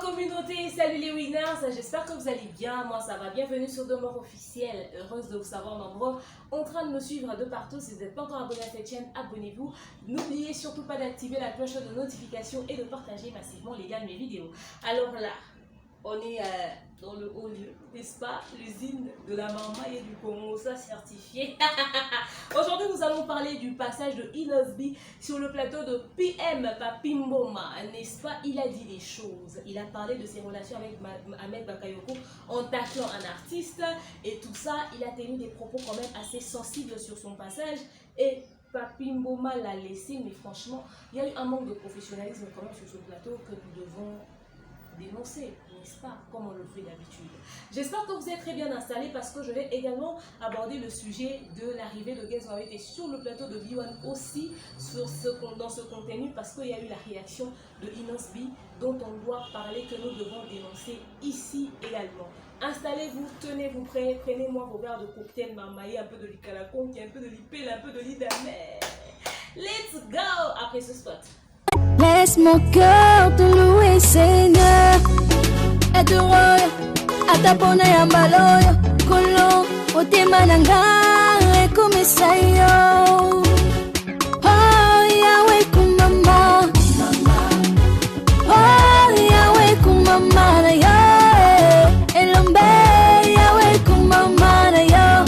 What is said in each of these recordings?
communauté, salut les winners, j'espère que vous allez bien, moi ça va, bienvenue sur Demeure officielle, heureuse de vous savoir nombreux, en train de me suivre de partout. Si vous n'êtes pas encore abonné à cette chaîne, abonnez-vous, n'oubliez surtout pas d'activer la cloche de notification et de partager massivement les gars mes vidéos. Alors là, on est dans le haut lieu, n'est-ce pas, l'usine de la maman et du Congo, ça certifié. Aujourd'hui, nous allons parler du passage de Inosbi sur le plateau de PM Papi Mboma, n'est-ce pas? Il a dit des choses, il a parlé de ses relations avec Ahmed Bakayoko en taclant un artiste et tout ça. Il a tenu des propos quand même assez sensibles sur son passage et Papi Mboma l'a laissé, mais franchement, il y a eu un manque de professionnalisme quand même sur ce plateau que nous devons dénoncer, n'est-ce pas, comme on le fait d'habitude. J'espère que vous êtes très bien installés parce que je vais également aborder le sujet de l'arrivée de Gez Mawete sur le plateau de B1 aussi dans ce contenu, parce qu'il y a eu la réaction de Inosbi dont on doit parler, que nous devons dénoncer ici également. Installez-vous, tenez-vous prêts, prenez-moi vos verres de cocktail, marmaillé, un peu de licalaconque, un peu de lipel, un peu de lidamère. Let's go après ce spot. Laisse mon cœur te louer, Seigneur. Et te roya, atapona ya mbaloyo. Kolo, otema nanga, ekome sayo. Oh, Yahweh kumama. Oh, Yahweh kumama na yo. Elombe, Yahweh kumama na yo.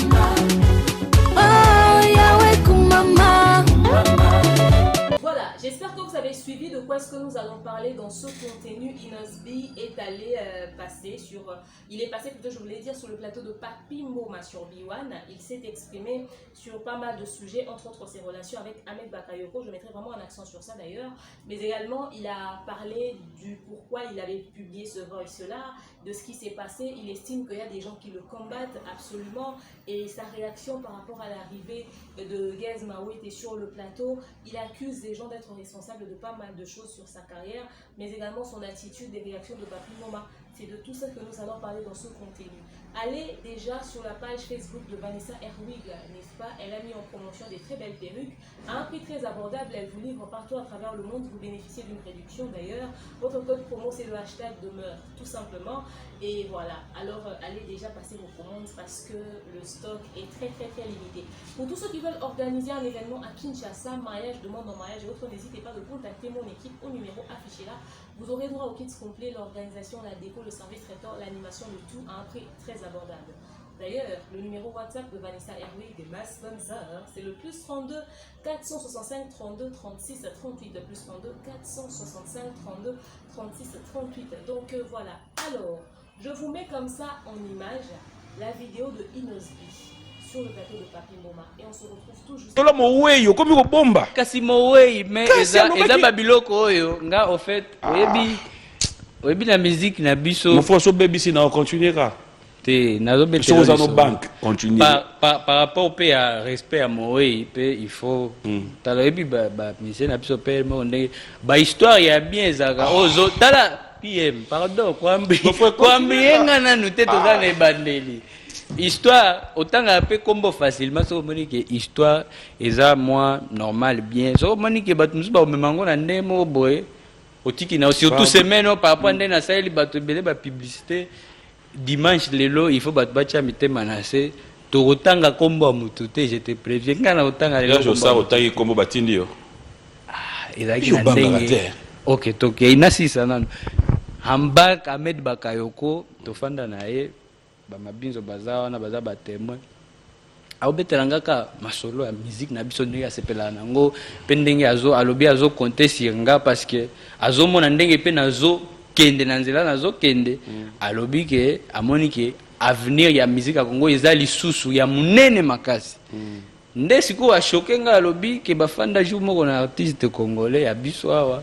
Oh, Yahweh kumama. Voilà, j'espère que vous avez suivi de quoi est-ce que nous allons parler dans ce contenu. Inosbi est allé passer sur... il est passé plutôt, je voulais dire, sur le plateau de Papi Mboma sur B1. Il s'est exprimé sur pas mal de sujets, entre autres ses relations avec Ahmed Bakayoko. Je mettrai vraiment un accent sur ça d'ailleurs. Mais également, il a parlé du pourquoi il avait publié ce voice-là, de ce qui s'est passé. Il estime qu'il y a des gens qui le combattent absolument. Et sa réaction par rapport à l'arrivée de Gez Mawete sur le plateau, il accuse des gens d'être responsables de pas mal de choses sur sa carrière, mais également son attitude et réactions de Papi Mboma. C'est de tout ça que nous allons parler dans ce contenu. Allez déjà sur la page Facebook de Vanessa Herwig, n'est-ce pas? Elle a mis en promotion des très belles perruques à un prix très abordable. Elle vous livre partout à travers le monde. Vous bénéficiez d'une réduction d'ailleurs. Votre code promo, c'est le hashtag Demeure, tout simplement. Et voilà, alors allez déjà passer vos commandes parce que le stock est très limité. Pour tous ceux qui veulent organiser un événement à Kinshasa, mariage, demande en mariage et autres, n'hésitez pas de contacter mon équipe au numéro affiché là. Vous aurez droit au kit complet, l'organisation, la déco, le service traiteur, l'animation, le tout à un prix très abordable. D'ailleurs, le numéro WhatsApp de Vanessa Herwig de ma sponsor, c'est le +32 465 32 36 38, le +32 465 32 36 38. Donc voilà. Alors, je vous mets comme ça en image la vidéo de Inosbi sur le plateau de Papi Mboma et on se retrouve tout juste. Tola moweyo komi ko bomba. Kasi moweyi mais eza babiloko oyo nga au fait oyebi na musique na biso. Mon frère so baby si na continuera. Te nazo bete sur nos banques continue. Par rapport au pays à respect à moweyi il faut tala ebi ba mission na biso pe mo ndenge ba histoire ya bien ezaka ozo tala PM pardon kwambi nga nanu te toza na ebandeli. Histoire, autant après combo facilement, ça veut dire que histoire est moi normal bien. Ça veut dire que batumsu ba memango na ndemo boy. Otiki na surtout semaine par rapport à na saeli batu belé ba publicité dimanche lelo il faut batcha mité manase. To otanga combo mututé, je te préviens kana otanga lelo. Je sais otanga combo batindi yo. Ah, ezaki na ndenge. OK, toke inasi sana. Hambak Ahmed Bakayoko to fanda na ye. Bamabinzo baza na baza ba témoin aobetelanga ka masolo ya musique na biso ndenge asepela nango pe ndenge azo alobi azo compter sur nga parce que azo mona ndenge pe nazo kende na nzela nazo kende alobi ke amoni ke avenir ya musique ya Congo eza lisusu ya munene makasi nde siko a choqué nga alobi ke bafanda jour moko na artiste congolais ya biso awa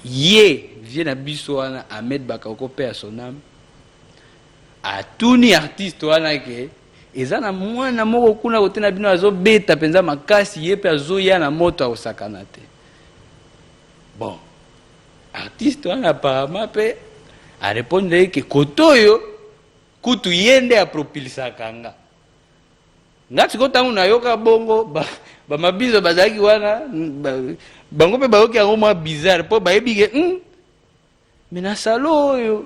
ye vient na biso wana Ahmed Bakayoko pe a son âme a tuni artiste wana ke ezana mwana moko kuna kotena bino azobeta penza makasi ye pe azoya na moto osakana te. Bon, artiste wana apparemment pe a répondre ke kotoyo kutu yende a propulsaka nga. Ngati ko tangu na yoka bongo ba mabizo bazaki wana bango pe bayoki yango mwa bizarre po bayebi ke mais na salo oyo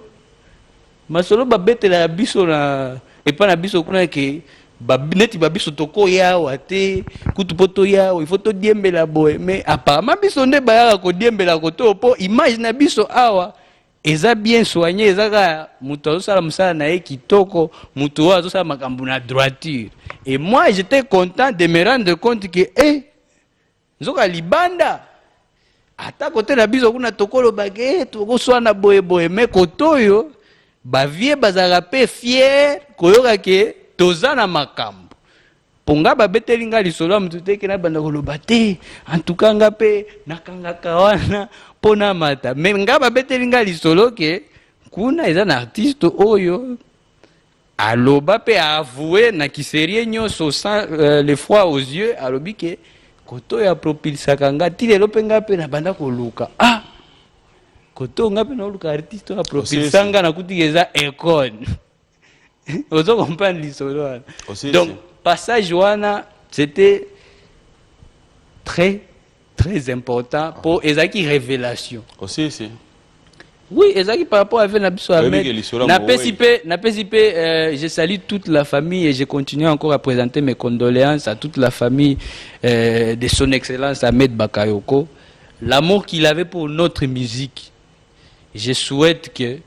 masolo babetela ya biso na epa na biso kuna ke neti babiso tokoya awa te kutu mpo toya awa ifo todiembela boye mais apparemment biso nde bayaka kodiembela koto mpo image na biso awa eza bien soigné ezaka mutu azosala mosala na ye kitoko mutu oyo azosala makambo na droiture. Et moi j'étais content de me rendre compte que nzoka libanda ata kote na biso kuna tokolobake tokoswana boye boye mais kotoyo bavie bazala pe fier koyoka ke toza na makambo ponga babeteli nga lisolo ya mutu te ke nabanda koloba te en tout cas nga pe nakangaka wana pona mata mais nga babeteli nga lisolo ke kuna eza na artiste oyo aloba pe avoué na kiserie nyonso sans le froid aux yeux alobi ke koto ya propilisaka nga ti lelo mpe nga mpe nabanda koluka koto nga mpe naoluka artiste oyo apropilisa nga nakuti eza econe ozo comprendre lisolo wana. Donc passage wana c'était très très important pour ezaki révélation aussi c'est oui ezaki par rapport à Nabiso Ahmed napesi pe je salue toute la famille et je continue encore à présenter mes condoléances à toute la famille de son excellence Ahmed Bakayoko. L'amour qu'il avait pour notre musique, je souhaite que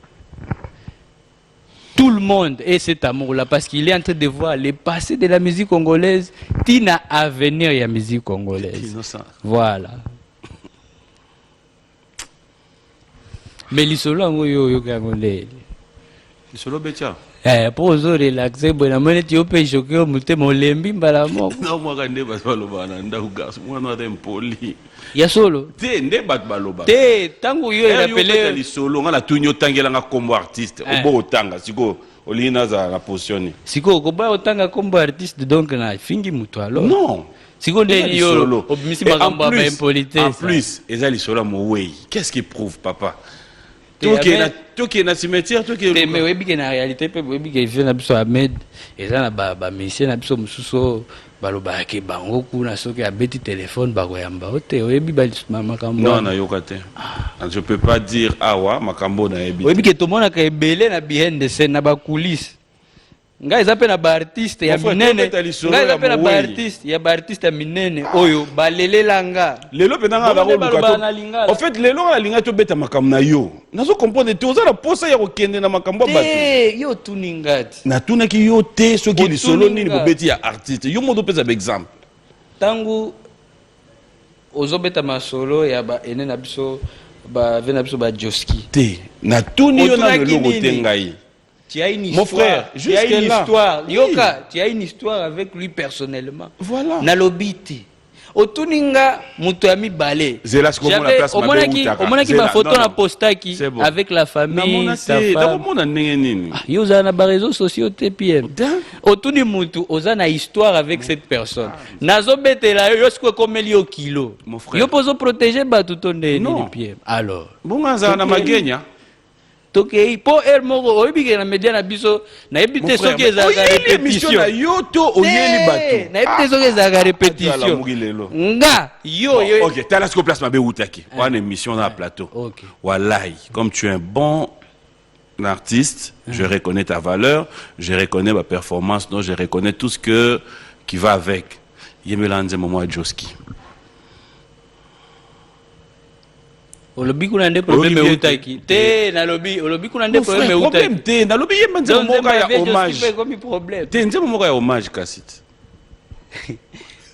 tout le monde ait cet amour-là parce qu'il est en train de voir le passé de la musique congolaise, tina avenir ya musique congolaise. Voilà. Mais l'isolo ngo yo kangolele. L'isolo betia. Pour ozo relaxer bon amone ti ope choqué o muté molembi mbala moko. Na mo ka nde ba baloba na nda ugas mwana wa impoli. Ya solo. Te nde bat baloba. Te tango yo rappelé l'isolo nga la tunyo tangela nga kombo artiste. Obo otanga siko olina za la position. Siko ko ba otanga kombo artiste donc na fingi muto alors. Non. Siko nde yo obimisi makambo ba impolitesse. En plus, eza l'isolo mo wey. Qu'est-ce qui prouve papa? Toi qui est na cimetière, toi qui est mais oui bien en réalité peut oui bien vient Nabiso Ahmed et ça na ba monsieur Nabiso mususo baloba ke bango kuna soki abeti téléphone ba koyamba ote oyebi ba makambo non na yokate je peux pas dire awa makambo na yebi oyebi ke tomona ka ebele na behind the scene na ba coulisses nga eza pe na ba artiste ya minene nga eza pe na ba artiste ya ba artiste ya minene oyo balelela nga lelo pe nga ba koluka en fait lelo nga linga to beta makambo na yo nazo comprendre te oza na posa ya kokende na makambo bato yo tuningati na tunaki yo te soki lisolo nini bobeti ya artiste yo modo pesa exemple tangu ozobeta masolo ya ba ene na biso ba vena biso ba Joski te na tuni yo na lelo te ngai. Tu as une histoire. Mon frère, tu as une histoire. Yoka, tu as une histoire avec lui personnellement. Voilà. Nalobiti. Otuninga mutuami balé. Omonaki ma photo na postaki avec la famille, sa femme. Yoza na ba réseaux sociaux te PM. Otuni mutu oza na histoire avec cette personne. Nazo betela yo sko komeli au kilo. Yo pozo protéger ba tout ton ni PM. Alors. Bonga na magenya. Toke po el moko oyebike na media na biso na ebite soki ezaka répétition na yo to oyeli bato na ebite soki ezaka répétition nga yo OK tala ce place mabe utaki wana émission na plateau wallahi comme tu es un bon artiste je reconnais ta valeur je reconnais ma performance non je reconnais tout ce qui va avec yemelanze momo Joski. Olobi kuna nde problème utaki te na lobi olobi kuna nde problème utaki problème te na lobi yemba nze moka ya hommage comme problème te nze moka ya hommage kasit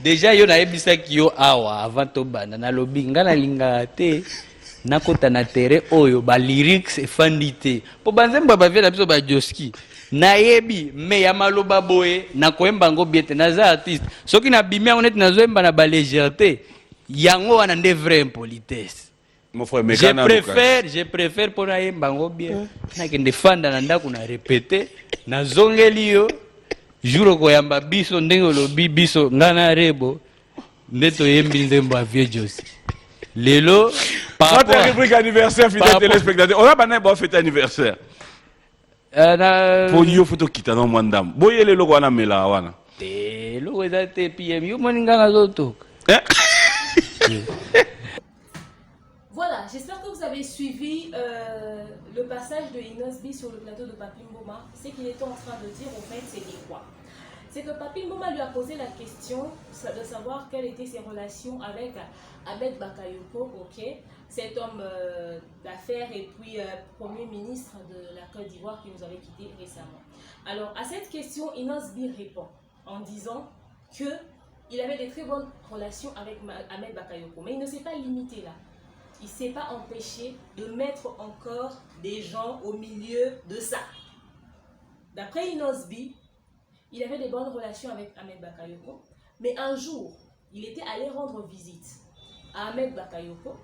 déjà yo na ebisa ki yo awa avant to banda na lobi ngana linga te nakota na terrain oyo ba lyrics efandi te po banzemba ba vela biso ba Joski na yebi me ya maloba boye na koemba ngo biete na za artiste soki na bimia onet na zoemba na ba légèreté yango wana nde vrai impolitesse. Je préfère pour na yembango bien na kende fanda na ndako na répéter na zongeli yo jour ko yamba biso ndenge lobi biso ngana rebo ndeto yembi nzembo avie Josi lelo par rapport à rubrique anniversaire fidèle téléspectateur on a bana ba fête anniversaire pour yo photo kitana mwandam boye lelo ko na mela wana te lo eza te PM yo moninga na zotoka Voilà, j'espère que vous avez suivi le passage de Inosbi sur le plateau de Papi Mboma. Ce qu'il était en train de dire, au fait, c'était quoi? C'est que Papi Mboma lui a posé la question de savoir quelles étaient ses relations avec Ahmed Bakayoko, ok, cet homme d'affaires et puis Premier ministre de la Côte d'Ivoire qui nous avait quittés récemment. Alors, à cette question, Inosbi répond en disant qu'il avait de très bonnes relations avec Ahmed Bakayoko, mais il ne s'est pas limité là. Il ne s'est pas empêché de mettre encore des gens au milieu de ça. D'après Inosbi, il avait de bonnes relations avec Ahmed Bakayoko, mais un jour, il était allé rendre visite à Ahmed Bakayoko,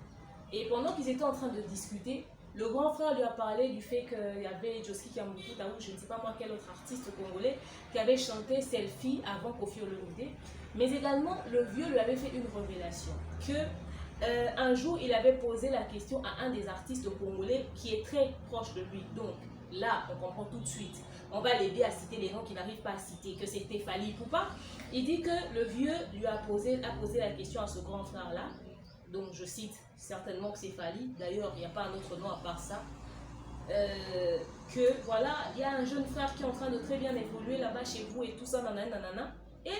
et pendant qu'ils étaient en train de discuter, le grand frère lui a parlé du fait qu'il y avait Joski Kiamoukou Taou, je ne sais pas moi quel autre artiste congolais, qui avait chanté Selfie avant Koffi Olomide, mais également le vieux lui avait fait une révélation, que un jour il avait posé la question à un des artistes congolais qui est très proche de lui, donc là on comprend tout de suite. On va l'aider à citer les noms qu'il n'arrive pas à citer, que c'était Fally Ipupa. Il dit que le vieux lui a posé la question à ce grand frère-là. Donc je cite certainement que c'est Fally. D'ailleurs, il n'y a pas un autre nom à part ça. Que voilà, il y a un jeune frère qui est en train de très bien évoluer là-bas chez vous et tout ça, nanana, nanana. Et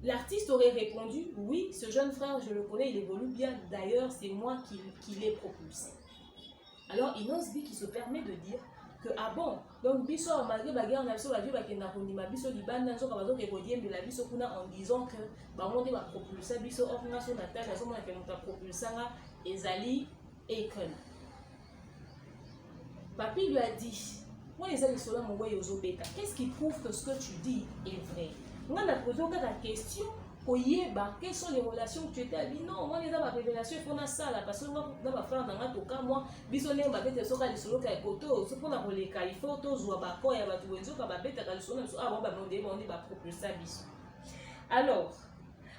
l'artiste aurait répondu, oui, ce jeune frère, je le connais, il évolue bien. D'ailleurs, c'est moi qui l'ai propulsé. Alors Inosbi qui se permet de dire que ah bon, donc biso malgré bagarre na biso la vie bakenda kondima biso libanda nzoka bazo ke kodiembe la biso kuna en disant que bango nde ba propulser biso orna so na tata so mona ke muta propulsanga ezali Akon. Papi lui a dit, moi les amis sola mon voyez aux bêta, qu'est-ce qui prouve que ce que tu dis est vrai? On a posé la question. Quelles sont les relations que tu étais dit? Non, moi, les révélations, il faut que ça, parce que moi, dans ma frère, dans ma toka, moi, bisonné, ma bête, so les solo kai koto, so pour les kai photos ou abako, ya batu wenzo, ka bête, ka solo, ah bon, bah, on dit, bah, propulser biso. Alors,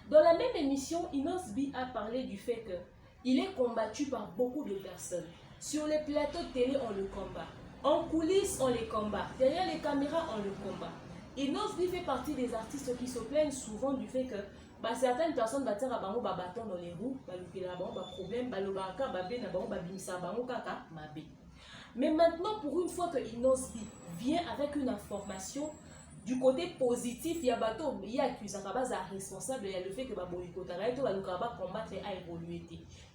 dans la même émission, Inosbi a parlé du fait que il est combattu par beaucoup de personnes. Sur les plateaux de télé, on le combat. En coulisses, on les combat. Derrière les caméras, on le combat. Inosbi fait partie des artistes qui se plaignent souvent du fait que certaines personnes battent un bâton dans les roues, problème, mais maintenant, pour une fois que Inosbi vient avec une information du côté positif, il y a bateau, il y a accusé responsable, il y a le fait que combattre a évolué.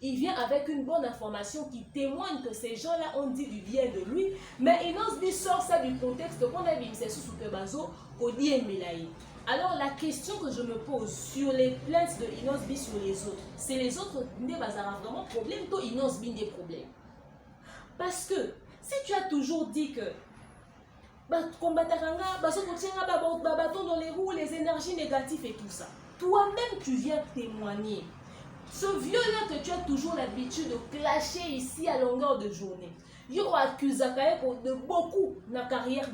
Il vient avec une bonne information qui témoigne que ces gens-là ont dit du bien de lui, mais Inosbi sort ça du contexte qu'on a vu, c'est sous que bazo, alors la question que je me pose sur les plaintes de Inosbi sur les autres, c'est les autres qui ont vraiment problème, toi Inosbi des problèmes. Parce que si tu as toujours dit que combattre bâton dans les roues, les énergies négatives et tout ça, toi-même tu viens témoigner. Ce vieux-là que tu as toujours l'habitude de clasher ici à longueur de journée, il accuse de beaucoup dans la carrière.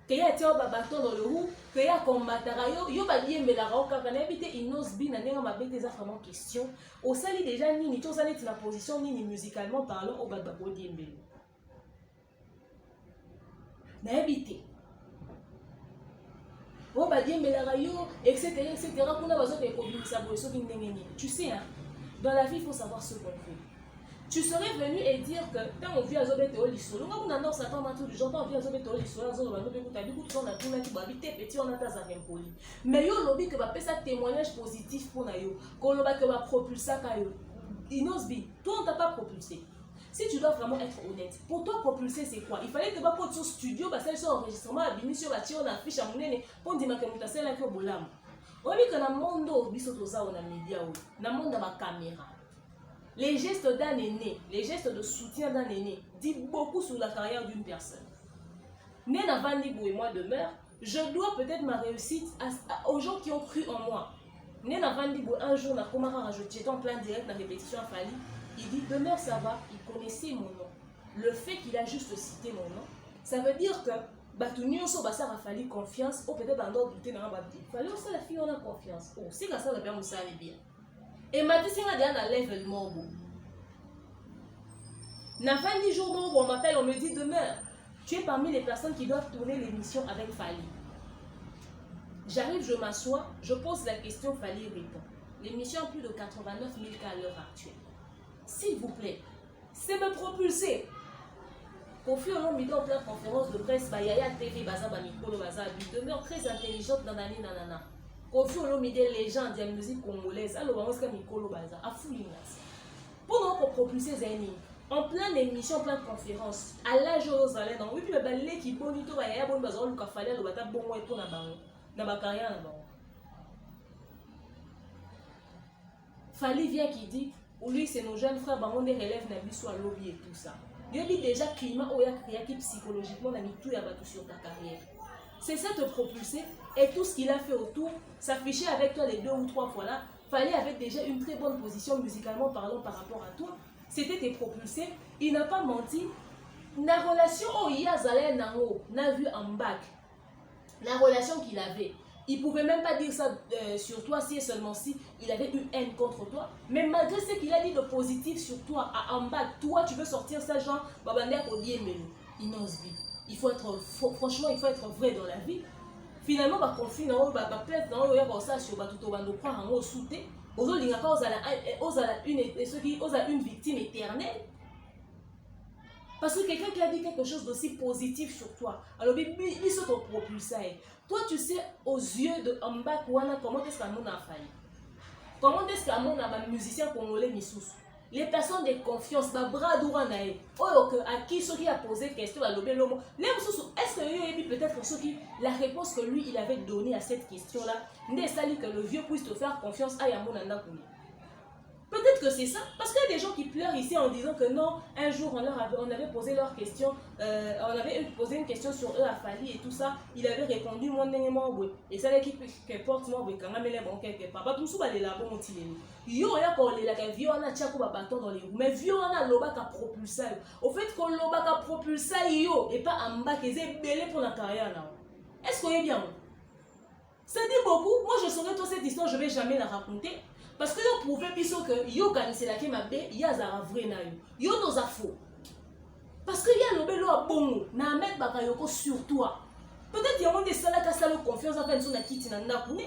Que ya tia bâton dans le roue, que ya combattra yo ba liembe la roka kana habité Inosbi na nenga mabete za vraiment question. Au sali déjà nini to sali la position nini musicalement parlant au baba bo liembe. Na habité. Bon ba liembe la rayo etc. kuna bazo ke ko bimisa bo so nini. Tu sais hein, dans la vie il faut savoir ce qu'on fait. Tu serais venu et dire que quand on vit à Zobé Théo Lissolo, on a un certain nombre de gens qui vivent à Zobé Théo Lissolo, on a petit, on a ta poli. Mais yo lobby que va faire témoignage positif pour nayo, qu'on va que va propulser kayo. Inosbi, toi on t'a pas propulsé. Si tu dois vraiment être honnête, pour toi propulser c'est quoi? Il fallait que tu vas sur studio, bah ça sur enregistrement, à sur la tire, on affiche à mon nez, pour dire que tu as celle qui est bolam. On dit que dans le monde, bisotosa on a média, dans le monde, dans ma caméra. Les gestes d'un aîné, les gestes de soutien d'un aîné disent beaucoup sur la carrière d'une personne. Néna Vandibou et moi demeure, je dois peut-être ma réussite aux gens qui ont cru en moi. Néna Vandibou, un jour, j'étais en plein direct dans la répétition à Fally, il dit demeure ça va, il connaissait mon nom. Le fait qu'il a juste cité mon nom, ça veut dire que Batunio so basa a fallu confiance, ou peut-être en d'autres douter dans la bataille. Fallait aussi la fille on a confiance. Oh, c'est que ça va bien ça allait bien. Et m'a dit c'est là dans level morbo. N'a pas ni jour où on m'appelle, on me dit demeure. Tu es parmi les personnes qui doivent tourner l'émission avec Fally. J'arrive, je m'assois, je pose la question, Fally répond. L'émission a plus de 89 000 cas à l'heure actuelle. s'il vous plaît, c'est me propulser. Kofi Olomide en pleine conférence de presse, Yaya TV, Baza, Mikolo, Baza, demeure très intelligente dans l'année nanana. Kofi Olomide, légende de la musique congolaise, alors on va Mikolo, Baza, à Foulinas. Pour nous propulser Zeni, en pleine émission, en pleine conférence, à l'âge où nous allons, oui, puis les qui bonito, Yaya, bon, Baza, le café, le bata, bon, et pour na ba carrière, na ba. Fali vient qui dit, ou lui, c'est nos jeunes frères, on est relève, n'a vu soit lobby et tout ça. Il dit déjà climat où il y a créé qui psychologiquement n'a mis tout à battu sur ta carrière. C'est ça te propulser et tout ce qu'il a fait autour, s'afficher avec toi les 2 ou 3 fois là, fallait avec déjà une très bonne position musicalement parlant par rapport à toi. C'était te propulser. Il n'a pas menti. La relation où il y a Zalé Nango, n'a vu en bac. La relation qu'il avait. Il ne pouvait même pas dire ça sur toi si et seulement si il avait une haine contre toi. Mais malgré ce qu'il a dit de positif sur toi, à Ambak, toi tu veux sortir ça genre, il faut être, franchement, il faut être vrai dans la vie. Finalement, bah conflit dans peut-être dans le ça sur tout le croire en haut souté. Aujourd'hui, il y a une victime éternelle. Parce que quelqu'un qui a dit quelque chose d'aussi positif sur toi, alors il se propulse. Toi, tu sais, aux yeux de Ambak Wana, comment est-ce qu'on a failli? Comment est-ce qu'on a un musicien congolais Missous? Les personnes de confiance, ma bras d'Ouranae, à qui ceux qui a posé question à l'Obelomo, est-ce que peut-être ceux qui, la réponse que lui il avait donnée à cette question-là, n'est sali que le vieux puisse te faire confiance à Yamonanda Kouli? Peut-être que c'est ça, parce qu'il y a des gens qui pleurent ici en disant que non, un jour on avait posé leur question, on avait posé une question sur eux à Fali et tout ça, il avait répondu mon némo, et ça l'équipe qui porte moi, quand même les bons quelque part, pas tout ça, les labos ont tiré. Yo, ya pour les lacs, vieux on a tchako bâton dans les roues, mais vieux on a l'oba qui propulsé. Au fait que l'oba qui propulsé yo, et pas en bas qui est belé pour la carrière là. Est-ce qu'on est bien? Ça dit beaucoup, moi je saurais toute cette histoire, je vais jamais la raconter. Parce que vous pouvez dire que yo c'est la qui m'a bé, il y a un vrai na yo nos faux. Parce que y a le belo à bon, na mettre bakayoko sur toi. Peut-être y a des salles qui ont confiance en son akiti na nakune.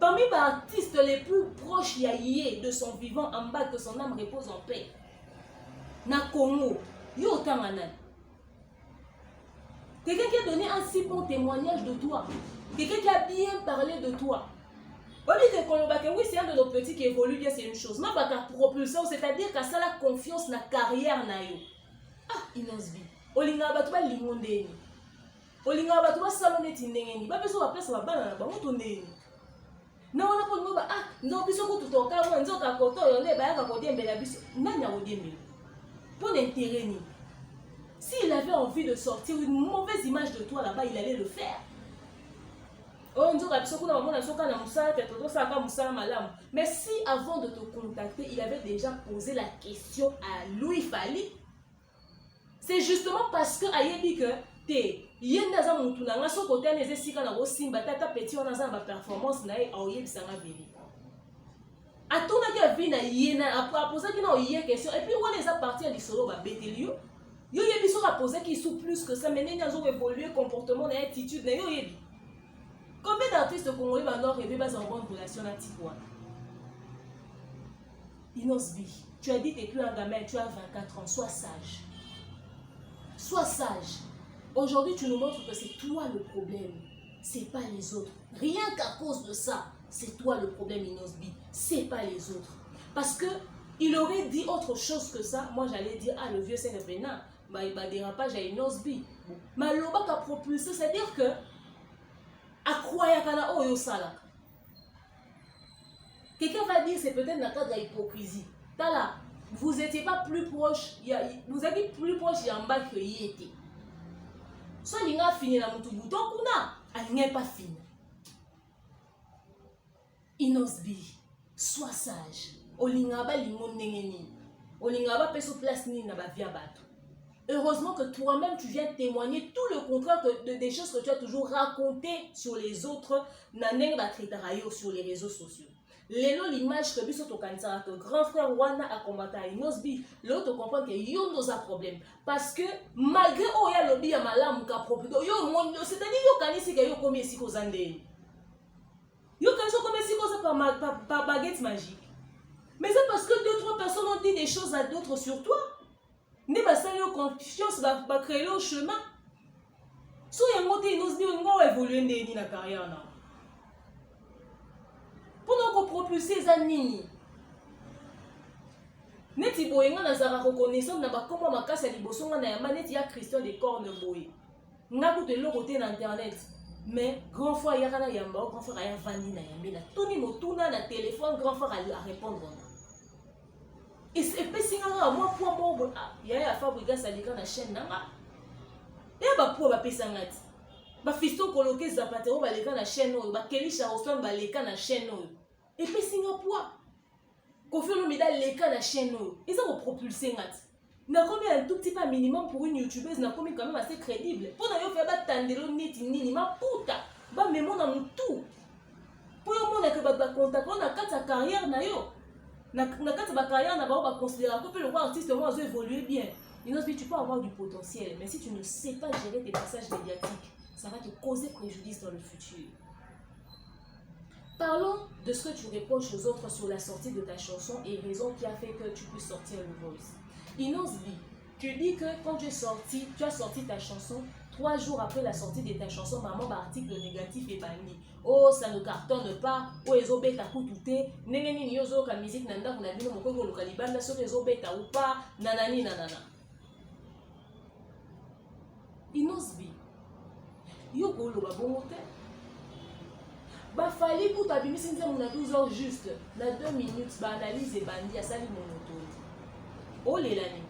Parmi les artistes les plus proches de son vivant en bas que son âme repose en paix. Na Congo, yo tamanan. Quelqu'un qui a donné un si bon témoignage de toi. Quelqu'un qui a bien parlé de toi. Oui, c'est un de nos petits qui évolue bien, c'est une chose. Mais propulseur, c'est-à-dire qu'à ça la confiance na carrière na yo. Ah, inosbi. Olinga batuba limondeni. Olinga batuba saloneti ndengeni. Ba peso ba place ba bana ba moto ndeni. Na wana ko ngoba ah, ndo biso ko tutoka mo nzoka koto yo nde ba ya ka kote mbela biso. Nanya odembe. Pour l'intérêt ni. S'il avait envie de sortir une mauvaise image de toi là-bas, il allait le faire. Mais si avant de te contacter, il avait déjà posé la question à Louis Fali, c'est justement parce que Ayebi que t'es yendaza mutunanga so côté les esika na simba tata petit on a performance na Ayebi sanga beli. Atuna ki vina yena après poser qui na yé question et puis on les a parti à l'isolo ba betelio. Yo yebi so a poser qui sous plus que ça mais n'enzo évoluer comportement et attitude na yo yebi. Combien d'artistes congolais vont rêver en bonne relation à Tikwa? Inosbi, tu as dit que tu es plus un gamin, tu as 24 ans, sois sage. Sois sage. Aujourd'hui, tu nous montres que c'est toi le problème, c'est pas les autres. Rien qu'à cause de ça, c'est toi le problème, Inosbi, c'est pas les autres. Parce que il aurait dit autre chose que ça, moi j'allais dire, ah le vieux c'est le bénin, bah il va dérapage à Inosbi. Mais l'oba qui a propulsé, c'est-à-dire que quelqu'un va dire c'est peut-être dans le cadre de l'hypocrisie. Vous n'étiez pas plus proche, vous êtes plus proche en bas que y était. Soit il a fini la moutou bouton, il n'est pas fini. Inosbi, sois sage. Olingaba limon nengeni. Olingaba peso place ni na ba via bato. Heureusement que toi-même tu viens témoigner tout le contraire des choses que tu as toujours racontées sur les autres sur les réseaux sociaux. L'image que que grand frère Wana a combattu à Inosbi, l'autre comprend que yo nos a problème parce que malgré oya lobby ya malamu ka propre yo monde c'est-à-dire yo kanisi que yo comme ici aux Andes. Yo kanisi comme ici par baguette magique. Mais c'est parce que 2-3 personnes ont dit des choses à d'autres sur toi. Ne pas ça confiance, va créer le chemin. So il y a un côté nous dit on va évoluer dans la carrière là. Pendant qu'on propulse ça nini. Neti boyenga na zara reconnaissance na ba comment makasa liboso nga na ya maneti ya Christian de corne boye. Nga ku de l'autre côté na internet. Mais grand frère ya kana yamba, grand frère ya vandi na yambela. Toni motuna na téléphone grand frère à répondre. Et puis singa moi pour moi ya fabriquer ça lika na chaîne nanga. Et ba pour ba pesa ngati. Ba fisto coloquer zapatero ba leka na chaîne oyo, ba kelisha oswan ba leka na chaîne oyo. Et puis Singapour Kofi Olomide leka na chaîne oyo. Ils ont propulsé ngati. Na combien un tout petit pas minimum pour une youtubeuse na combien quand même assez crédible. Pour na yo faire ba tandelo neti nini ma puta. Ba memo na mutu. Pour yo mona que ba contact na kata carrière na yo. Na kata ba carrière na ba considérer que le artiste moi a évolué bien. Tu peux avoir du potentiel, mais si tu ne sais pas gérer tes passages médiatiques, ça va te causer préjudice dans le futur. Parlons de ce que tu reproches aux autres sur la sortie de ta chanson et raison qui a fait que tu puisses sortir le voice. Inosbi, tu dis que quand tu as sorti ta chanson, 3 jours après la sortie de ta chanson, maman article négatif et banni. Oh, ça ne cartonne pas. Oh, ezo beta kutute. Neneni yozo ka musique nanda kuna bino moko ko kalibanda so ezo beta ou pas. Nanani nanana. Inosbi. Yo golo ba bongo te. Ba fali pour ta bimi sinza mona 12 heures juste. Na 2 minutes ba analyse bandi asali monoto. Oh les lani.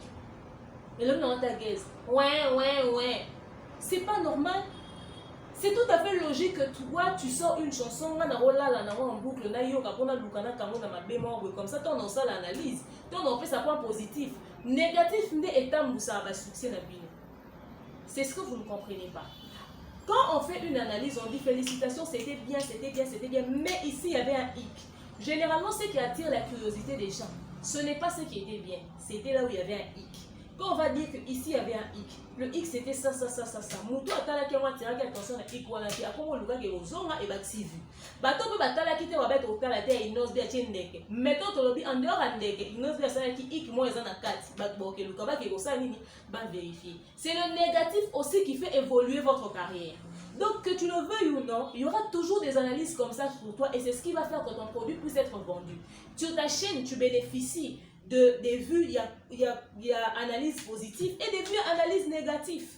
Et là on ta gaze. Ouais. C'est pas normal. C'est tout à fait logique que toi tu sors une chanson na rola na en boucle na yo ka pona lukana kango na mabemo comme ça ton on ça l'analyse. Ton on fait ça point positif. Négatif ne état moussa ba succès na bino. C'est ce que vous ne comprenez pas. Quand on fait une analyse, on dit félicitations, c'était bien, mais ici il y avait un hic. Généralement, ce qui attire la curiosité des gens, ce n'est pas ce qui était bien, c'était là où il y avait un hic. Quand on va dire qu'ici il y avait un hic, le hic c'était ça. Moutou atala qui a tiré attention à hic, voilà, qui a comme le gars qui est aux zones et bâti. Bateau peut batala qui te va mettre au tala terre, il n'ose bien tirer ndeke. Mettons ton lobby en dehors à ndeke, il n'ose bien savoir qui hic, moi, ils en a 4. Batbo, que le gars qui est au salini, va vérifier. C'est le négatif aussi qui fait évoluer votre carrière. Donc, que tu le veuilles ou non, il y aura toujours des analyses comme ça pour toi et c'est ce qui va faire que ton produit puisse être vendu. Sur ta chaîne, tu bénéficies des vues, il y a analyse positive et des vues analyse négative.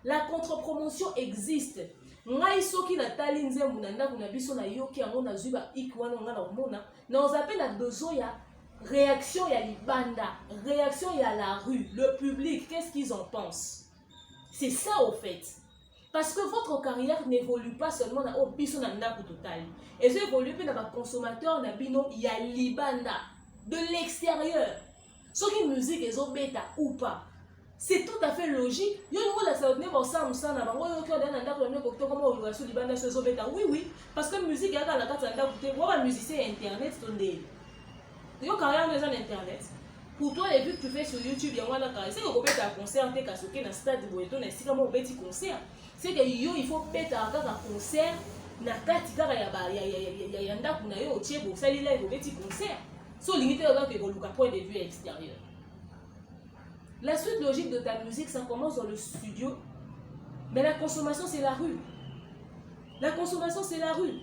La contre-promotion existe. Ngai soki na tali nzembu na ndaku na biso na yoki yango na zuba ikwana nga na omona na ozape na besoin ya réaction ya libanda, réaction ya la rue, le public, qu'est-ce qu'ils en pensent? C'est ça au fait. Parce que votre carrière n'évolue pas seulement dans le biso na ndaku total. Et ça évolue dans le consommateur na bino ya libanda de l'extérieur. Ce qui musique est bêta ou pas. C'est tout à fait logique. Yo ngo la sa ne ba sa musana ba ngo yo ko dana ndaku na ko to como lu su libanda so bêta. Oui, parce que musique ya la kata ndaku te wa musicien internet tondé. Yo carrière dans internet. Pour toi, les vues que tu fais sur YouTube, il y a un carré. C'est que tu fais un concert, tu fais un stade de Boyeton, tu fais un petit concert. C'est que il faut faire un concert, na kati kaka ya ndaku na yo otie bo sali live au petit concert. So limité au que le point de vue extérieur. La suite logique de ta musique, ça commence dans le studio, mais la consommation c'est la rue. La consommation c'est la rue.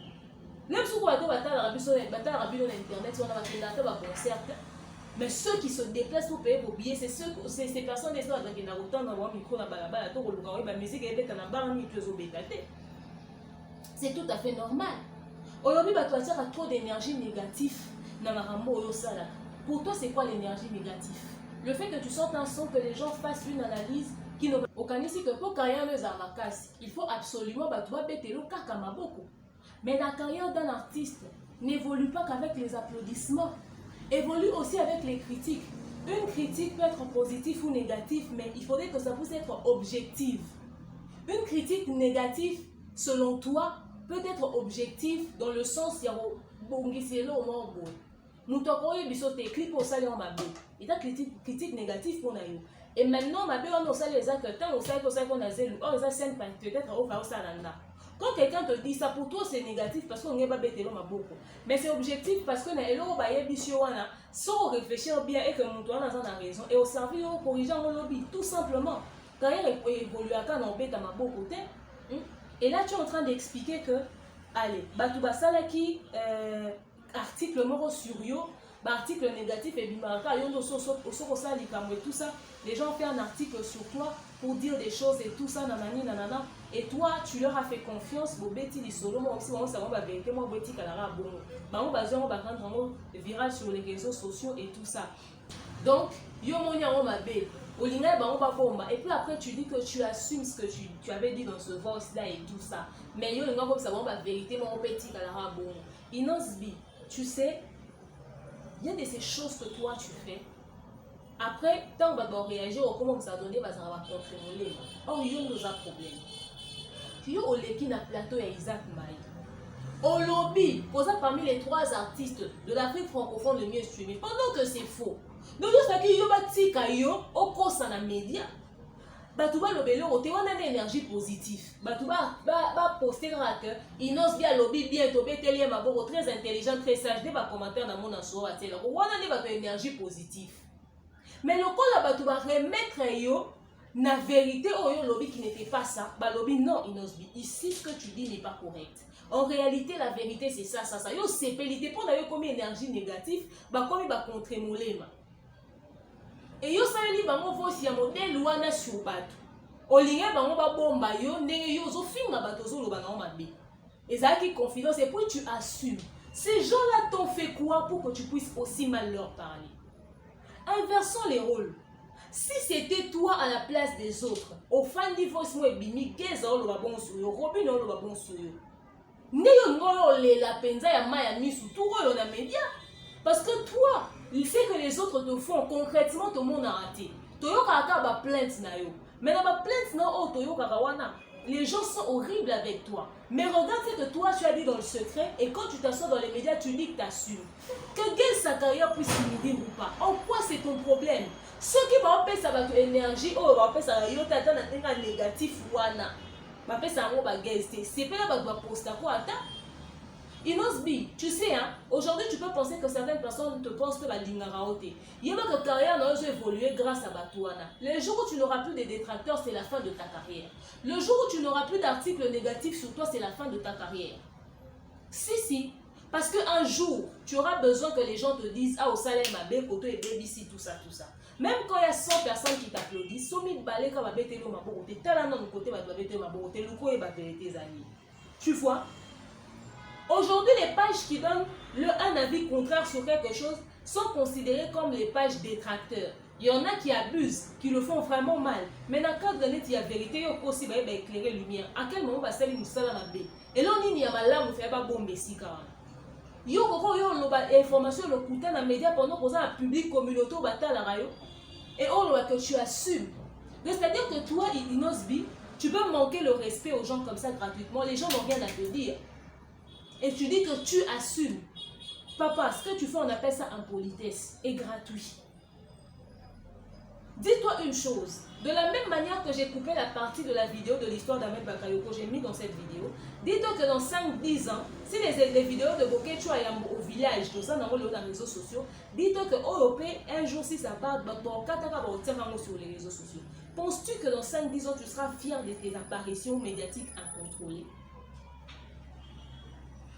Même si on va battre internet, on va un concert. Mais ceux qui se déplacent pour payer vos billets, c'est ces personnes qui sont dans autant d'avoir un micro dans la musique et c'est tout à fait normal. Aujourd'hui, tu as trop d'énergie négative dans la rambo. Pour toi, c'est quoi l'énergie négative? Le fait que tu sortes un son, que les gens fassent une analyse qui ne aucun ici que pour carrière les armakas, il faut absolument mais la carrière d'un artiste n'évolue pas qu'avec les applaudissements. Évolue aussi avec les critiques. Une critique peut être positive ou négative, mais il faudrait que ça puisse être objectif. Une critique négative, selon toi, peut être objective dans le sens il y a critique négative pour nous. Et maintenant, on sait les actes, on sait qu'on a zéro, on a scène peut-être au quand quelqu'un te dit ça, pour toi c'est négatif parce qu'on n'est pas bête beaucoup. Mais c'est objectif parce que sans réfléchir bien et que mon toit n'a pas raison et au service au corrigeant au lobby tout simplement carrière évolue à quand on bête à ma beau côté et là tu es en train d'expliquer que allez Batouba Salaki article moro sur yo article négatif et bimaraka yondo et tout ça les gens font un article sur toi pour dire des choses et tout ça nanani nanana et toi tu leur as fait confiance bo beti li solo moi aussi moi ça va vérité moi beti kalara bon ba on va rendre viral sur les réseaux sociaux et tout ça donc yo monia on ma belle olinga ba on va bomba et puis après tu dis que tu assumes ce que tu avais dit dans ce voice là et tout ça mais yo linga comme ça va vérité moi beti kalara bon Inosbi tu sais il y a de ces choses que toi tu fais. Après, tant que tu réagir, comment ça donne, va contre-moler. Or, il y a un problème. Tu y a Oleki na plateau et Isaac Maï. Au lobby, parmi les 3 artistes de l'Afrique francophone le mieux streamé, pendant que c'est faux. Donc, il y a un petit caillot au cours de la média. Batouba lobelo ote wana na énergie positive. Batouba ba poster que Inos bien lobby bien to betelie maboko très intelligent très sage des ba commentaire dans mon asso atela. Wana ne ba énergie positive. Mais le col Batouba remettre yo na vérité oyo lobby qui n'était pas ça. Ba lobby non Inosbi. Ici ce que tu dis n'est pas correct. En réalité la vérité c'est ça. Yo c'est pelité pour na yo comme énergie négative, ba comme ba contre molema. Et yo sali bango voici un modèle wana sur bato. Olinga bango ba bomba yo ndenge yo zo finga bato zo lo bango mabe. Et ça qui confidence et puis tu assumes. Ces gens-là t'ont fait quoi pour que tu puisses aussi mal leur parler? Inversons les rôles. Si c'était toi à la place des autres, au fan di voice mo ebimi keza lo ba bon sur yo, Robin lo ba bon sur yo. Ne yo ngolo le la penza ya maya misu tout yo na média. Parce que toi, il sait que les autres te font concrètement tout le monde a raté. Toyo kaka ba plainte na yo. Mais na ba plainte na o toyo kaka wana. Les gens sont horribles avec toi. Mais regarde ce que toi tu as dit dans le secret et quand tu t'assois dans les médias, tu dis que tu assumes. Que Gaël Sakaria puisse finir ou pas. En quoi c'est ton problème? Ceux qui vont appeler ça votre énergie, oh, va appeler ça yo tata na tenga négatif wana. Va appeler ça ba Gaël. C'est pas là ba poster quoi attends. Inosbi, tu sais, hein, aujourd'hui tu peux penser que certaines personnes te pensent que la lingaraote. Il y a que carrière n'a pas évolué grâce à Batouana. Le jour où tu n'auras plus de détracteurs, c'est la fin de ta carrière. Le jour où tu n'auras plus d'articles négatifs sur toi, c'est la fin de ta carrière. Si. Parce qu'un jour, tu auras besoin que les gens te disent ah, au salaire, ma belle, koto et baby, si, tout ça. Même quand il y a 100 personnes qui t'applaudissent, tu vois? Aujourd'hui, les pages qui donnent un avis contraire sur quelque chose sont considérées comme les pages détracteurs. Il y en a qui abusent, qui le font vraiment mal. Mais dans le cadre de il y a vérité, il y a aussi éclairer lumière. À quel moment va ça nous ça la baie? Et là, on y a mal là, on fait pas bon messi quand même. Yo koko yo lo ba information le coûter dans les médias pendant qu'on a un public communautaire bata la radio. Et on voit que tu assumes. C'est-à-dire que toi, Inosbi, tu peux manquer le respect aux gens comme ça gratuitement. Les gens n'ont rien à te dire. Et tu dis que tu assumes. Papa, ce que tu fais, on appelle ça impolitesse et gratuit. Dis-toi une chose. De la même manière que j'ai coupé la partie de la vidéo de l'histoire d'Ahmed Bakayoko, j'ai mis dans cette vidéo. Dis-toi que dans 5-10 ans, si les vidéos de Bokecho au village, tout ça dans les réseaux sociaux, dis-toi que Europé, un jour, si ça part, sur les réseaux sociaux. Penses-tu que dans 5-10 ans, tu seras fier de tes apparitions médiatiques incontrôlées?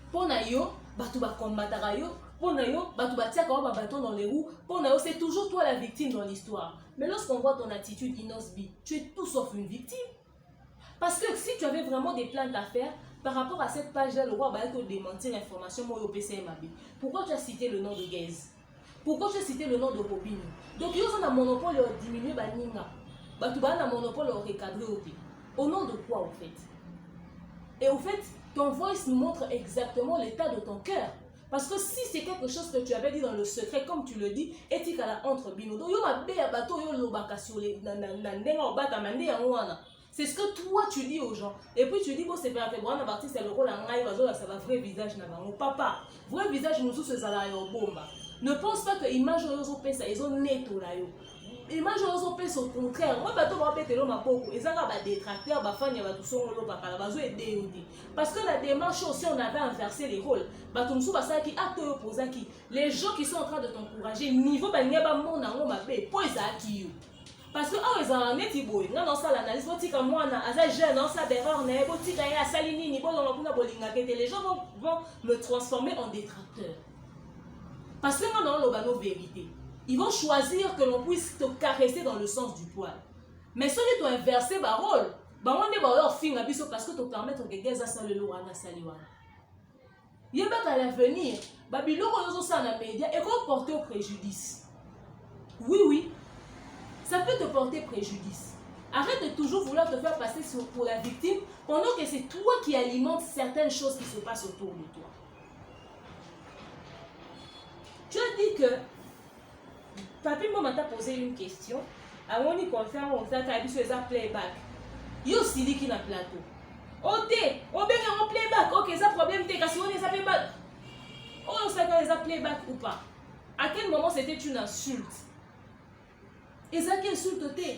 Ponayo, Batouba combatara yo, Ponayo, Batouba tiaka wa bâton dans les roues, Ponayo, c'est toujours toi la victime dans l'histoire. Mais lorsqu'on voit ton attitude Inosbi, tu es tout sauf une victime. Parce que si tu avais vraiment des plaintes à faire, par rapport à cette page-là, le roi va te démentir l'information moi au PCMAB. Pourquoi tu as cité le nom de Gaze? Pourquoi tu as cité le nom de Robin? Donc, ils ont un monopole diminué, Batouba a un monopole recadré. Au nom de quoi, en fait? Et au fait, ton voice nous montre exactement l'état de ton cœur. Parce que si c'est quelque chose que tu avais dit dans le secret, comme tu le dis, éthique à la entre binodo, c'est ce que toi tu dis aux gens. Et puis tu dis, bon, c'est pas fait, bon, c'est le rôle en ça va vrai visage. Papa, vrai visage, nous tous ces bomba. Ne pense pas que l'image de pesa, ils ont net. image ozo pesa au contraire moi bato ba petelo maboko ezanga ba détracteur ba fan ya ba tusongolo papa la bazo aider odi parce que la démarche aussi on avait inversé les rôles bato musu basaki ato opposaki les gens qui sont en train de t'encourager niveau ba ngeba mona ngo mabe po ezaki yo parce que ah ezanga neti boy nga non ça l'analyse botika mwana aza jeune non ça d'erreur na botika ya salini ni bozo kuna bolinga kete les gens vont me transformer en détracteur parce que moi dans le bano vérité ils vont choisir que l'on puisse te caresser dans le sens du poil. Mais ceux qui t'ont inversé ba rôle, ba on est ba leur fin abisso parce que te permettre que geza ça le loana saliwana. Yeba qu'à l'avenir, ba biloko yozo ça na média et qu'on porter au préjudice. Oui, ça peut te porter préjudice. Arrête de toujours vouloir te faire passer pour la victime pendant que c'est toi qui alimente certaines choses qui se passent autour de toi. Tu as dit que Papi Moma t'a posé une question. Avant de confirmer, on t'a dit que c'est playback. Yo sili qui na plateau. Ok, on bien en playback. Ok, ça problème t'es cassé on est ça playback. On sait quand les playback ou pas. À quel moment c'était une insulte? Ezaki insulte t'es.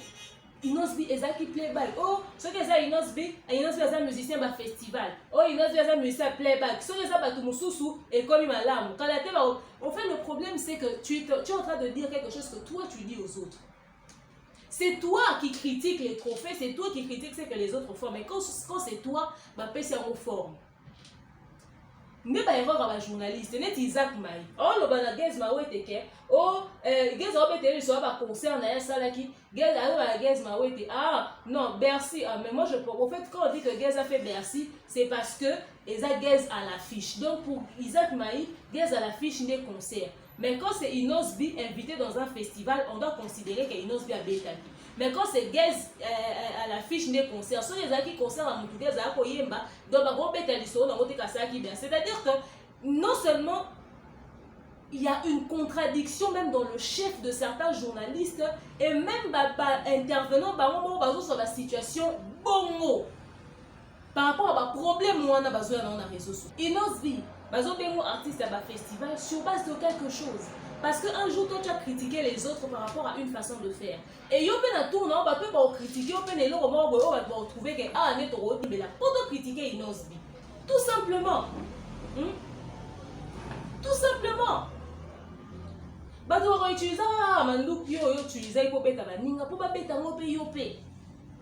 Inosbi ezaki playback. Oh, ce que ça Inosbi est un musicien ba festival. Oh, Inosbi est un musicien playback. Ce que ça ba tumususu et comme malamu. Quand la tête en fait le problème c'est que tu es en train de dire quelque chose que toi tu dis aux autres. C'est toi qui critiques les trophées, c'est toi qui critiques ce que les autres font. Mais quand c'est toi, bah c'est en forme. Ne pas erreur à la journaliste, n'est Isaac Maï. Oh, le banagez maoué teke. Oh, gez a obété sur un concert na salaki. Gez a gez maoué te. Ah, non, Bercy. Ah, mais moi je peux. En fait, quand on dit que Gez a fait Bercy, c'est parce que Isaac Gez à l'affiche. Donc pour Isaac Maï, Gez à l'affiche des concerts. Mais quand c'est Inosbi invité dans un festival, on doit considérer que Inosbi a bétaki. Mais quand c'est Gez à l'affiche des concerts, soit les qui concerts à Moutougez à Koyemba, donc on va bétali sur la moté Kasaki bien. C'est-à-dire que non seulement il y a une contradiction même dans le chef de certains journalistes et même intervenant sur la situation bongo par rapport à problème où on a besoin dans la réseau social. Inosbi, Bazobengo artiste à festival sur base de quelque chose. Parce qu'un jour, toi, tu as critiqué les autres par rapport à une façon de faire. Et yo peut na tourner, on va pas critiquer, on peut ne l'autre moment, on va trouver que ah net au mais là, pour te critiquer Inosbi. Tout simplement. Tout simplement. Bah tu vas utiliser mandoup yo utiliser pour beta baninga pour pas beta mo pe yo pe.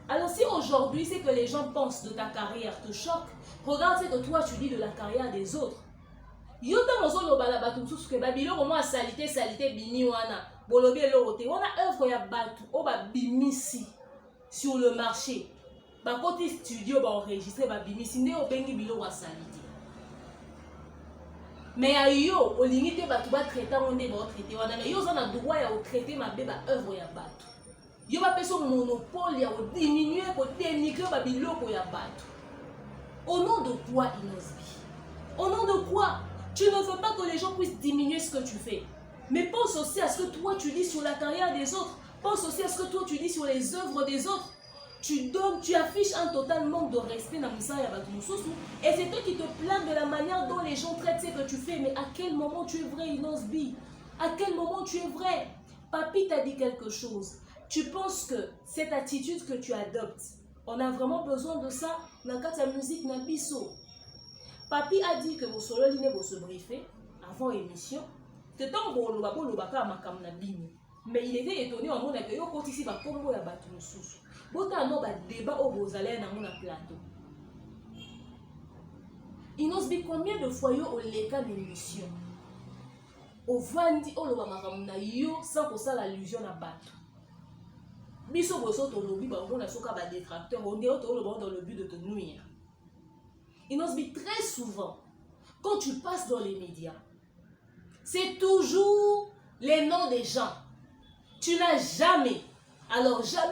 Alors si aujourd'hui c'est que les gens pensent de ta carrière te choque, regarde ce que toi tu dis de la carrière des autres. Yo ta mozo lo bala batu tout ce que babilo comment a salité bimi wana bolobi elorote wana œuvre ya batu o ba bimisi sur le marché. Ba côté studio ba enregistrer ba bimisi ndé obengi bilo wa salité. Mais ayo olingi te batu ba traiter onde ba traiter wana mais yo za na droit ya o traiter ma beba œuvre ya batu. Yo ba peso monopole ya o diminuer ko dénigrer ba biloko ya batu. Au nom de quoi Inosbi? Au nom de quoi? Tu ne veux pas que les gens puissent diminuer ce que tu fais. Mais pense aussi à ce que toi tu dis sur la carrière des autres. Pense aussi à ce que toi tu dis sur les œuvres des autres. Tu affiches un total manque de respect dans Moussa Yabatumusosu. Et c'est toi qui te plains de la manière dont les gens traitent ce que tu fais. Mais à quel moment tu es vrai, Inosbi? À quel moment tu es vrai? Papi t'a dit quelque chose. Tu penses que cette attitude que tu adoptes, on a vraiment besoin de ça dans la musique Nabiso? Papi a dit que vos solo ligne vont se briefer avant l'émission. C'est tant que vous avez dit mais il était étonné en mona que yo côté ici ba kombo ya batu mususu. Bota no ba débat au bozalé na mona plateau. Inosbi combien de fois yo au leka l'émission? Au vandi o lo ba makamuna yo sans que ça l'allusion à batu. Biso boso to lobi ba mona soka ba détracteur on dit to lo ba dans le but de te nuire. Inosbi très souvent quand tu passes dans les médias, c'est toujours les noms des gens. Tu n'as jamais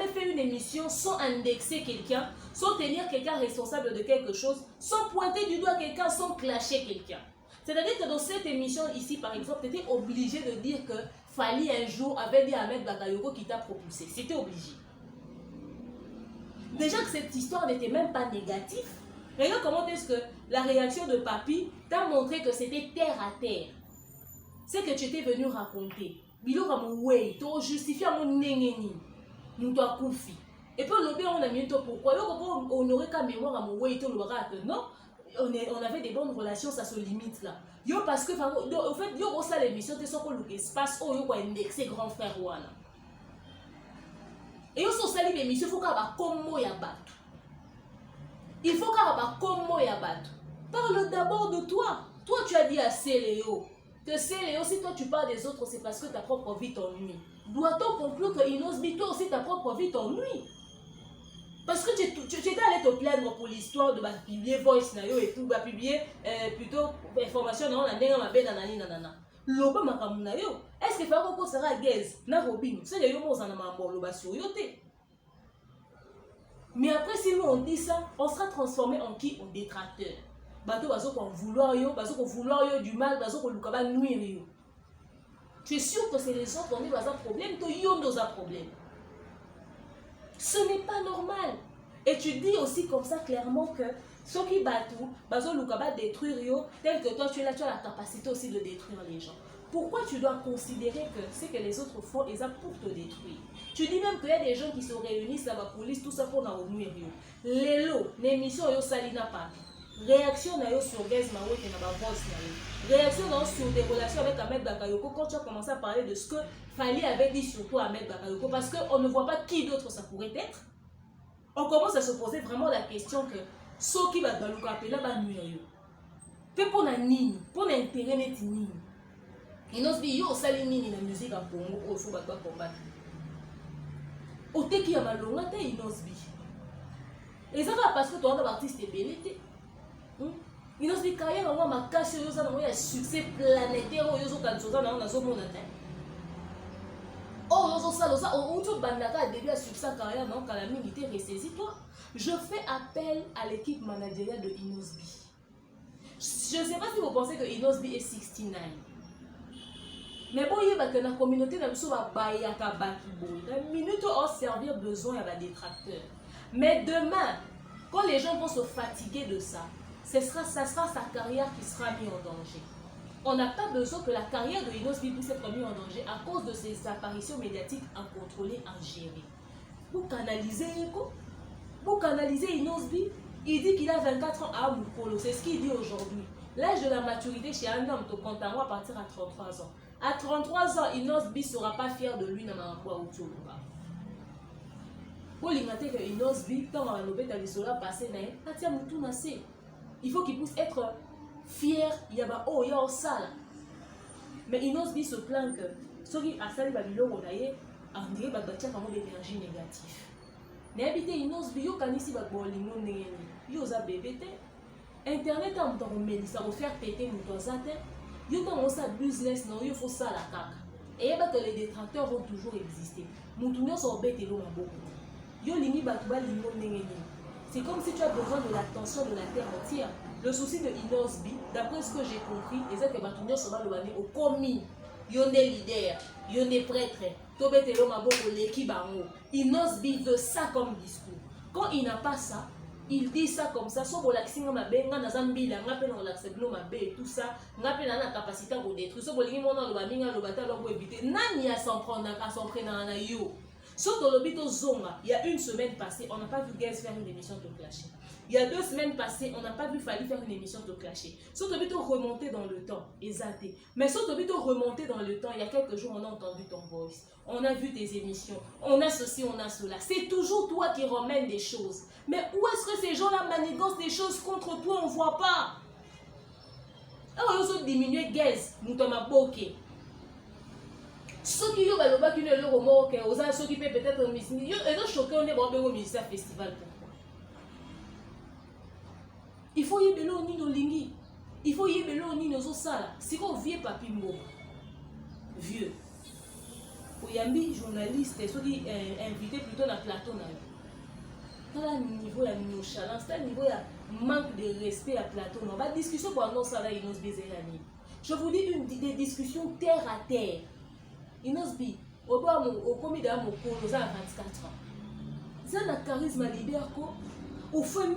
fait une émission sans indexer quelqu'un, sans tenir quelqu'un responsable de quelque chose, sans pointer du doigt quelqu'un, sans clasher quelqu'un. C'est-à-dire que dans cette émission ici, par exemple, tu étais obligé de dire que Fali un jour avait dit à Ahmed Bakayoko qui t'a propulsé. C'était obligé. Déjà que cette histoire n'était même pas négative, regarde comment est-ce que la réaction de Papi t'a montré que c'était terre à terre. C'est que tu étais venu raconter. biloka moué, to justifier mon nengeni, nous doit confier. Et puis le bien on a mis pourquoi on honorer ka mémoire à moué, to le non, on avait des bonnes relations, ça se limite là. Yo parce que en fait yo ça l'émission te soko le espace oh yo quoi indexé grand frère wana. Et yo so sali l'émission faut ka ba comme ya bato. Il faut ka ba comme ya bato. Parle d'abord de toi. Toi tu as dit assez Léo. Que c'est Léo, si toi tu parles des autres, c'est parce que ta propre vie t'ennuie. Doit-on conclure que Inosbi, toi aussi ta propre vie t'ennuie? Parce que tu étais allé te plaindre pour l'histoire de publier voice et tout, publier plutôt information dans la nena ma ben nanani nanana. Loba makamuna yo. Est-ce que Fako sera gaze na Robin? C'est le yo mozana mambo loba sur yote. Mais après si nous on dit ça, on sera transformé en qui? En détracteur. Bato bazo ko vouloir yo du mal, bazo ko lukaba nuire yo. Tu es sûr que c'est les autres qui ont un problème, toi yo dans un problème. Ce n'est pas normal. Et tu dis aussi comme ça clairement que ceux qui battent, bazo lukaba détruire yo, tel que toi tu es là, tu as la capacité aussi de détruire les gens. Pourquoi tu dois considérer que ce que les autres font est ça pour te détruire? Tu dis même qu'il y a des gens qui se réunissent à la police, tout ça pour nous nuire. Les lots, l'émission yo salina pas. Réaction sur Gaz Maroc et Nabavos. Réaction sur des relations avec Ahmed Bakayoko quand tu as commencé à parler de ce que fallait avait dit surtout Ahmed Bakayoko parce qu'on ne voit pas qui d'autre ça pourrait être. On commence à se poser vraiment la question que ceux qui va dans le cap là va nuire. Peu pour la nini, pour l'intérêt net nini. Et nous dit yo sali nini la musique en Congo au faut battre combattre. Au te qui a malonga te inosbi. Et ça va parce que toi un artiste est belité. Il nous dit qu'il y a un casse, il y a un succès planétaire, il y a un succès planétaire. Oh, je fais appel à l'équipe managériale de Inosbi. Je ne sais pas si vous pensez que Inosbi est 69. Mais bon, il y a que la communauté n'a pas de minute au servir besoin à des détracteurs. Mais demain, quand les gens vont se fatiguer de ça, ça sera sa carrière qui sera mise en danger. On n'a pas besoin que la carrière de Inosbi puisse être mise en danger à cause de ses apparitions médiatiques incontrôlées, ingérées. Pour canaliser Inosbi, il dit qu'il a 24 ans à Mukolo. C'est ce qu'il dit aujourd'hui. L'âge de la maturité chez un homme te compte à partir à 33 ans. À 33 ans, Inosbi ne sera pas fier de lui dans un emploi au Tchouba. Pour l'imaginer que Inosbi, quand on a l'objet à l'issola passé, il faut qu'il puisse être fier, il y a oh, il y a un sale. Mais Inosbi se plaint que ceux qui a sali babilo onaye, on dirait que vraiment d'énergie négative. Mais habiter Inosbi, yo kanisi babolingo nengeni, yo za bébé Internet a un ça va faire péter mon toisate. Yo dans ça business non, il faut ça la caca. Et il que les détracteurs vont toujours exister. Mon tourneur sont bête et l'eau beaucoup. Yo limi batuba lingo nengeni. C'est comme si tu as besoin de l'attention de la terre entière. Le souci de Inosbi, d'après ce que j'ai compris, c'est que Batounio sera le au commis. Il y a des leaders, il y a des prêtres. Inosbi veut ça comme discours. Quand il n'a pas ça, il dit ça comme ça. Si on a tout ça, on a la capacité de détruire. Si on a s'en prendre à Surtout il y a une semaine passée, on n'a pas vu Gaz faire une émission de clasher. Il y a 2 semaines passées, on n'a pas vu Fali faire une émission de clasher. Surtout remonter dans le temps, exaté. Mais surtout remonter dans le temps, il y a quelques jours, on a entendu ton voice. On a vu tes émissions. On a ceci, on a cela. C'est toujours toi qui ramènes des choses. Mais où est-ce que ces gens-là manigancent des choses contre toi, on ne voit pas. Alors, ils ont diminué Gaz, nous t'en avons bloqué. Ceux qui ont le remorque, ceux qui peuvent peut-être un ministère, ils ont choqué, on est au ministère festival. Pourquoi? Il faut y aller au Nino Lingi. Il faut y aller au Nino Sala. Si vous vieux papi mot, vieux. Pour y aller, journaliste, ceux qui invités plutôt dans le plateau. Dans le niveau de nonchalance, dans le niveau de manque de respect à plateau. On va discussion pour annoncer ça, je vous dis des discussions terre à terre. Inosbi, au commis d'un mot, aux 24 ans. C'est un charisme leader, au fond,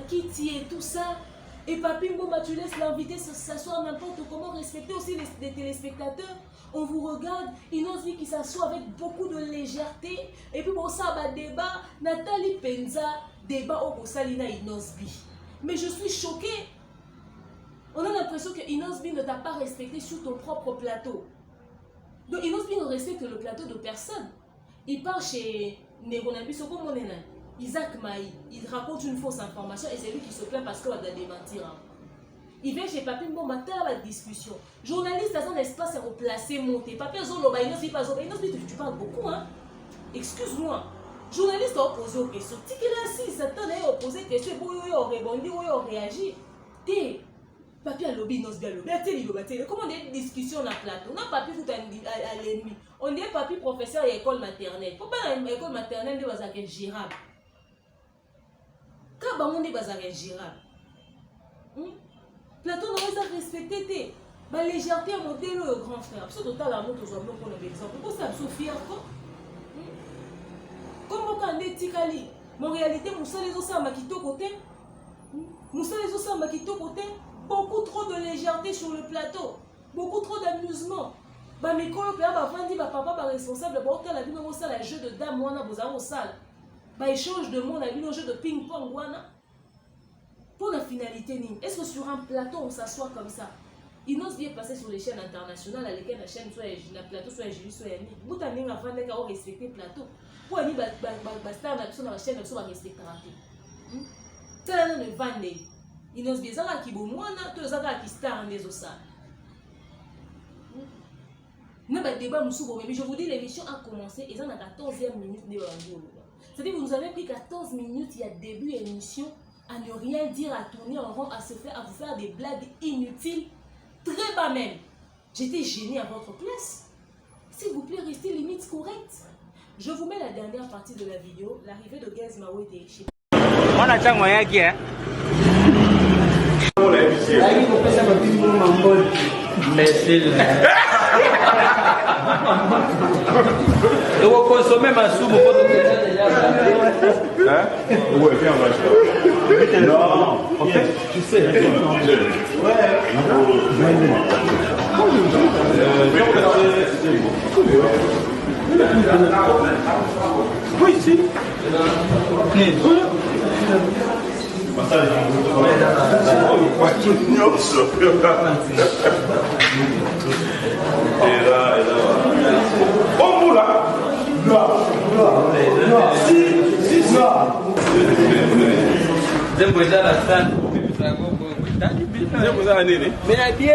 qui et tout ça. Et Papi Mboma, tu laisses l'invité s'asseoir n'importe comment, respecter aussi les téléspectateurs. On vous regarde, Inosbi qui s'assoit avec beaucoup de légèreté. Et puis, bon, ça va débat. Nathalie Penza, débat au Salina Inosbi. Mais je suis choquée. On a l'impression que Inosbi ne t'a pas respecté sur ton propre plateau. Donc, Inosbi ne respecte le plateau de personne. Il part chez Neronabi, c'est comme on est là. Isaac Maï, il raconte une fausse information et c'est lui qui se plaint parce qu'il va démentir. Il vient chez Papi Mboma, t'as la discussion. Journaliste, dans un espace à replacer, monter. Papi Zolo, Inosbi, tu parles beaucoup, hein? Excuse-moi. Journaliste a opposé aux questions. Tu qu'il est assis, Satan a opposé aux questions. Il a rebondi, il a réagi. T'es. Papi a lobby, Inosbi a lobby. Comment on dit discussion dans le plateau? Non, Papi, vous êtes à l'ennemi. On dit Papi professeur à l'école maternelle. Pourquoi l'école maternelle de Bazak est gérable? Quand on est Bazak est gérable. Plateau n'a pas respecté. La légèreté a monté le grand frère. C'est total amour aux hommes pour l'exemple. Pourquoi ça me fier quoi? Comme quand on est Tikali. Mais en réalité, Moussa les os à Makito côté. Moussa les os à Makito côté. Beaucoup trop de légèreté sur le plateau. Beaucoup trop d'amusement. Bah, mes collègues, bah, papa, bah, responsable, bah, autant la vie, on a le jeu de dames, on a besoin de salle. Bah, échange de mots, on a vu le jeu de ping-pong, on a. Pour la finalité, est-ce que sur un plateau, on s'assoit comme ça? Il n'ose bien passer sur les chaînes internationales à lesquelles la chaîne soit la plateau soit Julie soit Yannick. Vous avez avant de respecter le plateau. Pour aller bastar sur la chaîne, on va respecter. C'est là le vendé. Il n'ose bien ça qui bon moi, tous les autres qui star en des osas. Mais je vous dis, l'émission a commencé et ça a 14e minute de l'angle. C'est-à-dire que vous nous avez pris 14 minutes, il y a début émission, à ne rien dire, à tourner en rond, à vous faire des blagues inutiles, très bas même. J'étais gênée à votre place. S'il vous plaît, restez limite correct. Je vous mets la dernière partie de la vidéo, l'arrivée de Gaz Maoué et chez. On attend moyen qui est. Merci. Donc, consommer ma soupe pour hein? Ouais, viens, on va. Non, en fait, tu sais. Oui, si. Mais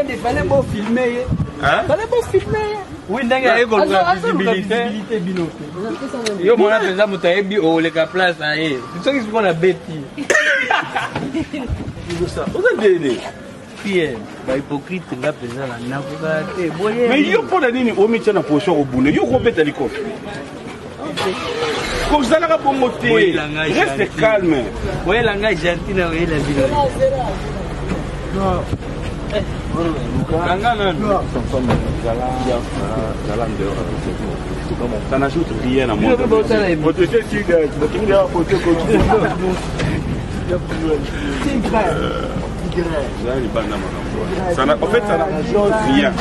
il fallait pas filmer. Fallait pas filmer. Oui, il y a une visibilité. Yo, mon appel, vous avez dit, oh, les place, c'est ça qui se prend la bête. Vous avez dit, Pierre, hypocrite, là, mais yo, pour la ligne, on met la potion au bout. Yo, on met à l'école. Comme ça, la pour monter. Reste calme. Oui, la gage gentil, la ville. Non. Ça n'ajoute rien à moi. En fait, ça n'ajoute rien.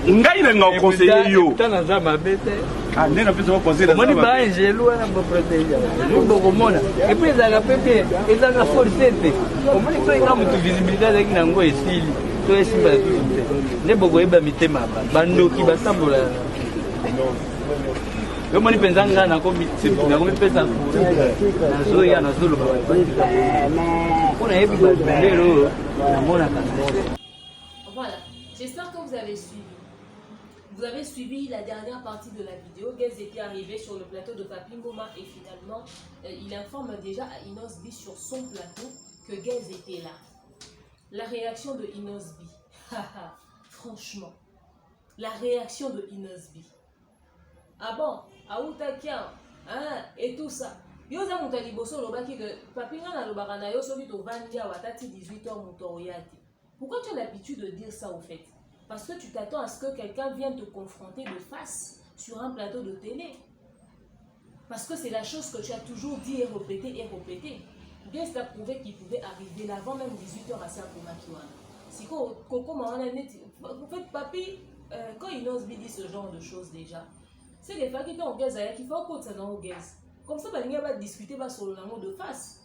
Ngai na nga conseiller yo. Ah, nena pesa ko conseiller. Moni ba angelo na ba protéger. Yo ko mona. Et puis za ka pepe, eza ka forcete. Omoni ko ina mutu visibilité avec nango esili. To esimba tout. Ne bogo eba mitema ba. Bandoki basambola. Yo moni penza nga na ko pesa. Na zo ya na zo lo ba. On a ebi ba lelo na mona ka. Voilà, j'espère que vous avez suivi. Vous avez suivi la dernière partie de la vidéo. Gaz était arrivé sur le plateau de Papi Mboma et finalement, il informe déjà à Inosbi sur son plateau que Gaz était là. La réaction de Inosbi. Franchement, la réaction de Inosbi. Ah bon, Aoutakia, hein, et tout ça. Yoza Moutaliboso lobaki que Papi Ngana lobarana yo sobi to vandia watati 18h moutoroyati. Pourquoi tu as l'habitude de dire ça au fait? Parce que tu t'attends à ce que quelqu'un vienne te confronter de face sur un plateau de télé. Parce que c'est la chose que tu as toujours dit et répété et répété. Guest a prouvé qu'il pouvait arriver là avant même 18h à Sakoma Kiwana. Si Coco m'a dit, en fait, papi, quand Inosbi dit ce genre de choses déjà, c'est des fois qui sont en gaz qui font quoi ça dans le gaz. Comme ça, il va discuter sur le langage de face.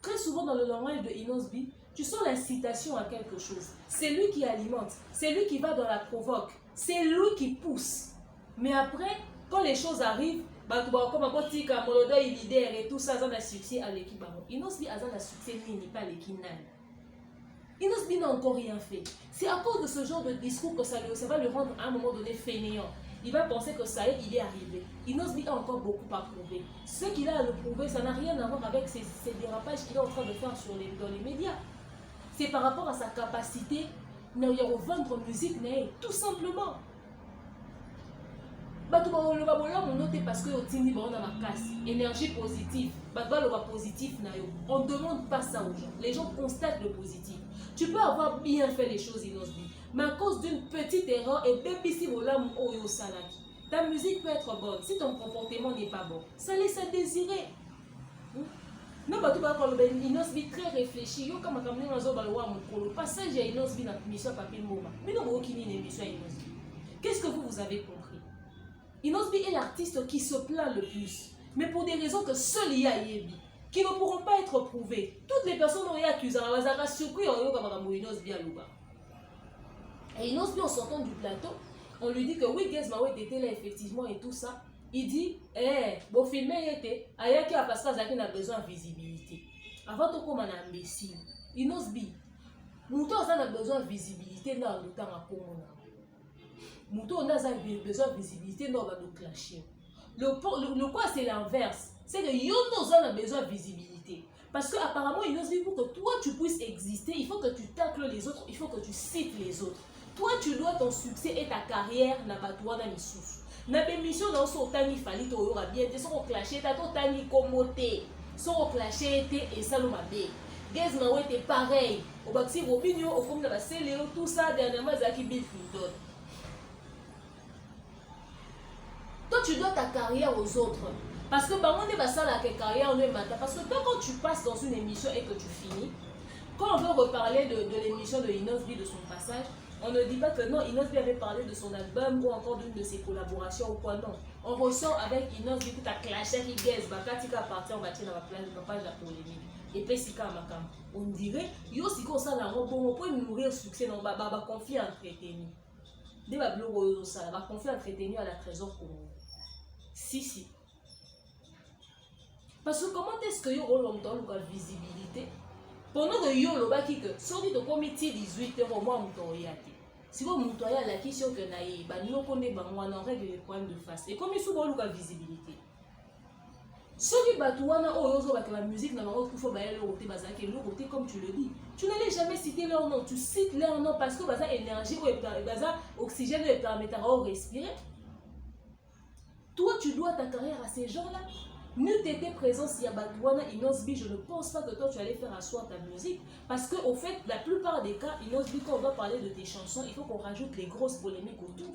Très souvent dans le langage de Inosbi, tu sens l'incitation à quelque chose. C'est lui qui alimente, c'est lui qui va dans la provoque, c'est lui qui pousse. Mais après, quand les choses arrivent, comme un petit Molodo, il leader et tout ça, ça a succès à l'équipe. Inosbi a un succès, mais pas l'équipe. Inosbi n'a encore rien fait. C'est à cause de ce genre de discours que ça va le rendre à un moment donné fainéant. Il va penser que ça y est, il est arrivé. Inosbi a encore beaucoup à prouver. Ce qu'il a à le prouver, ça n'a rien à voir avec ces dérapages qu'il est en train de faire dans les médias. C'est par rapport à sa capacité à vendre musique, tout simplement. Parce que énergie positive, on ne demande pas ça aux gens. Les gens constatent le positif. Tu peux avoir bien fait les choses, Inosbi, mais à cause d'une petite erreur, et ta musique peut être bonne. Si ton comportement n'est pas bon, ça laisse à désirer. Non, Inosbi très réfléchi. Yo comme le passage à Inosbi dans mission Papi Moma. Mais non, aucune émission à Inosbi. Qu'est-ce que vous avez compris? Inosbi est l'artiste qui se plaint le plus, mais pour des raisons que seul Yebi, qui ne pourront pas être prouvées. Toutes les personnes ont été accusées. Et Inosbi, en sortant du plateau, on lui dit que oui, Guest Mawe était là effectivement et tout ça. Il dit, bon filmer était, Ayaki a parce qu'il a besoin de visibilité. Avant tout comme un imbécile, Inosbi, Mouton a besoin de visibilité dans le temps à Pomona. Mouton a besoin de visibilité dans le clasher. Le quoi c'est l'inverse. C'est que Yono a besoin de visibilité. Parce que apparemment Inosbi, pour que toi tu puisses exister, il faut que tu tacles les autres, il faut que tu cites les autres. Toi tu dois ton succès et ta carrière n'a pas toi dans les sous. Na bémission dans son temps il fallait to yora bien te son clasher ta to tani komote son clasher était et ça le mabé Guest Mawe était pareil au baxi opinion au fond de la célé tout ça dernièrement Zaki Bill Clinton. Toi tu dois ta carrière aux autres parce que on est basé la carrière on est matin parce que toi, quand tu passes dans une émission et que tu finis, quand on veut reparler de l'émission de Inosbi de son passage, on ne dit pas que non, Inosbi avait parlé de son album ou encore d'une de ses collaborations ou quoi, non. On ressort avec Inosbi tout à clasher qui Guest, Bakatika partir, on va tirer la page de la polémique. Et puis si on dirait, yo si comme ça la robe, on peut nourrir succès dans ba conflit entretenu. Des ba blog ça, ba conflit entretenu à la trésor Congo. Si. Parce que comment est-ce que yo longtemps la visibilité? Pendant que yo le baki que sorti de comité 18h au moins moutoyate. Si vous moutoya la question que naïe, bah nous connaît bah on règle les problèmes de face. Et comme il souvent la visibilité. Celui batouana oh yozo ba que la musique n'a pas faut ba le côté bazake le côté comme tu le dis. Tu n'allais jamais citer leur nom, tu cites leur nom parce que baza énergie ou baza oxygène et permettra de respirer. Toi tu dois ta carrière à ces gens-là. Ne t'étais présent s'il y a Batouana, Inosbi, je ne pense pas que toi tu allais faire asseoir ta musique. Parce qu'au fait, la plupart des cas, Inosbi, quand on va parler de tes chansons, il faut qu'on rajoute les grosses polémiques autour.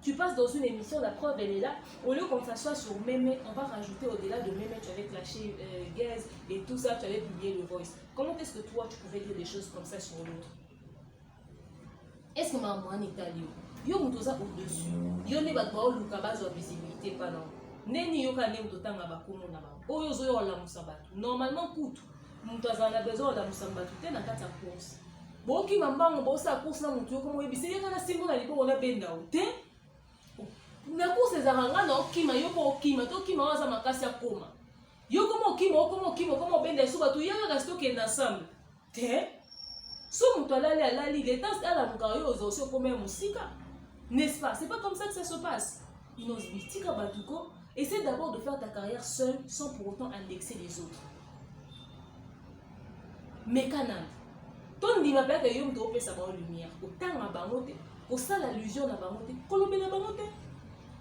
Tu passes dans une émission, la preuve elle est là. Au lieu qu'on s'assoie sur Mémé, on va rajouter au-delà de Mémé, tu avais clashé Guest et tout ça, tu avais publié le voice. Comment est-ce que toi tu pouvais dire des choses comme ça sur l'autre? Est-ce que maman est italien? Yo moutosa au-dessus. Yo ne va pas le de visibilité, pas non. Neni yoka ne mutotanga bakumu na ba oyo zo yo la musabatu normalement kutu mutu azana besoin la musabatu te na kati ya course boki mambango bosa course na mutu yoko moyebisi yaka na simbo na libo na benda te na course ezaranga na okima yoko okima to okima waza makasi ya koma yoko mo okima komo benda so batu yaka ka stock en ensemble te so mutu alali les temps ala mukayo zo so comme musika n'est-ce pas? C'est pas comme ça que ça se passe. Inosbi tika batuko. Essaie d'abord de faire ta carrière seule sans pour autant indexer les autres. Mais canal, ton dit ma plaque et yom to sa bonne lumière. Autant à bamote, au ça l'allusion à bamote, colombe na bamote.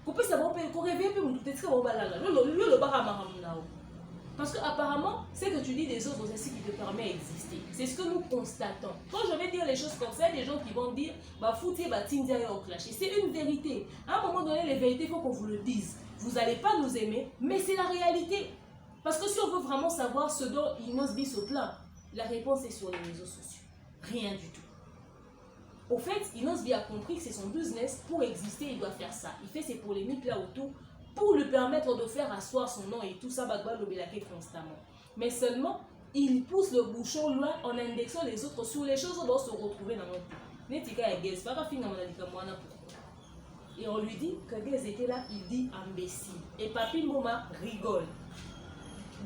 Pour peut savoir qu'on réveille peu mon tout est-ce qu'on va là le baramaramnao. Parce que apparemment, ce que tu dis des autres, c'est ce qui te permet d'exister. C'est ce que nous constatons. Quand je vais dire les choses comme ça, il y a des gens qui vont dire bah foutir bah tindia au clash. C'est une vérité. À un moment donné, les vérités, il faut qu'on vous le dise. vous n'allez pas nous aimer, mais c'est la réalité. Parce que si on veut vraiment savoir ce dont Inosbi se plaint, la réponse est sur les réseaux sociaux. Rien du tout. Au fait, Inosbi a compris que c'est son business. Pour exister, il doit faire ça. Il fait ses polémiques là autour pour lui permettre de faire asseoir son nom et tout ça, Bagba Lobelake constamment. Mais seulement, il pousse le bouchon loin en indexant les autres sur les choses où on doit se retrouver dans notre pays. Et on lui dit que Gez était là, il dit imbécile. Et Papi Moma rigole.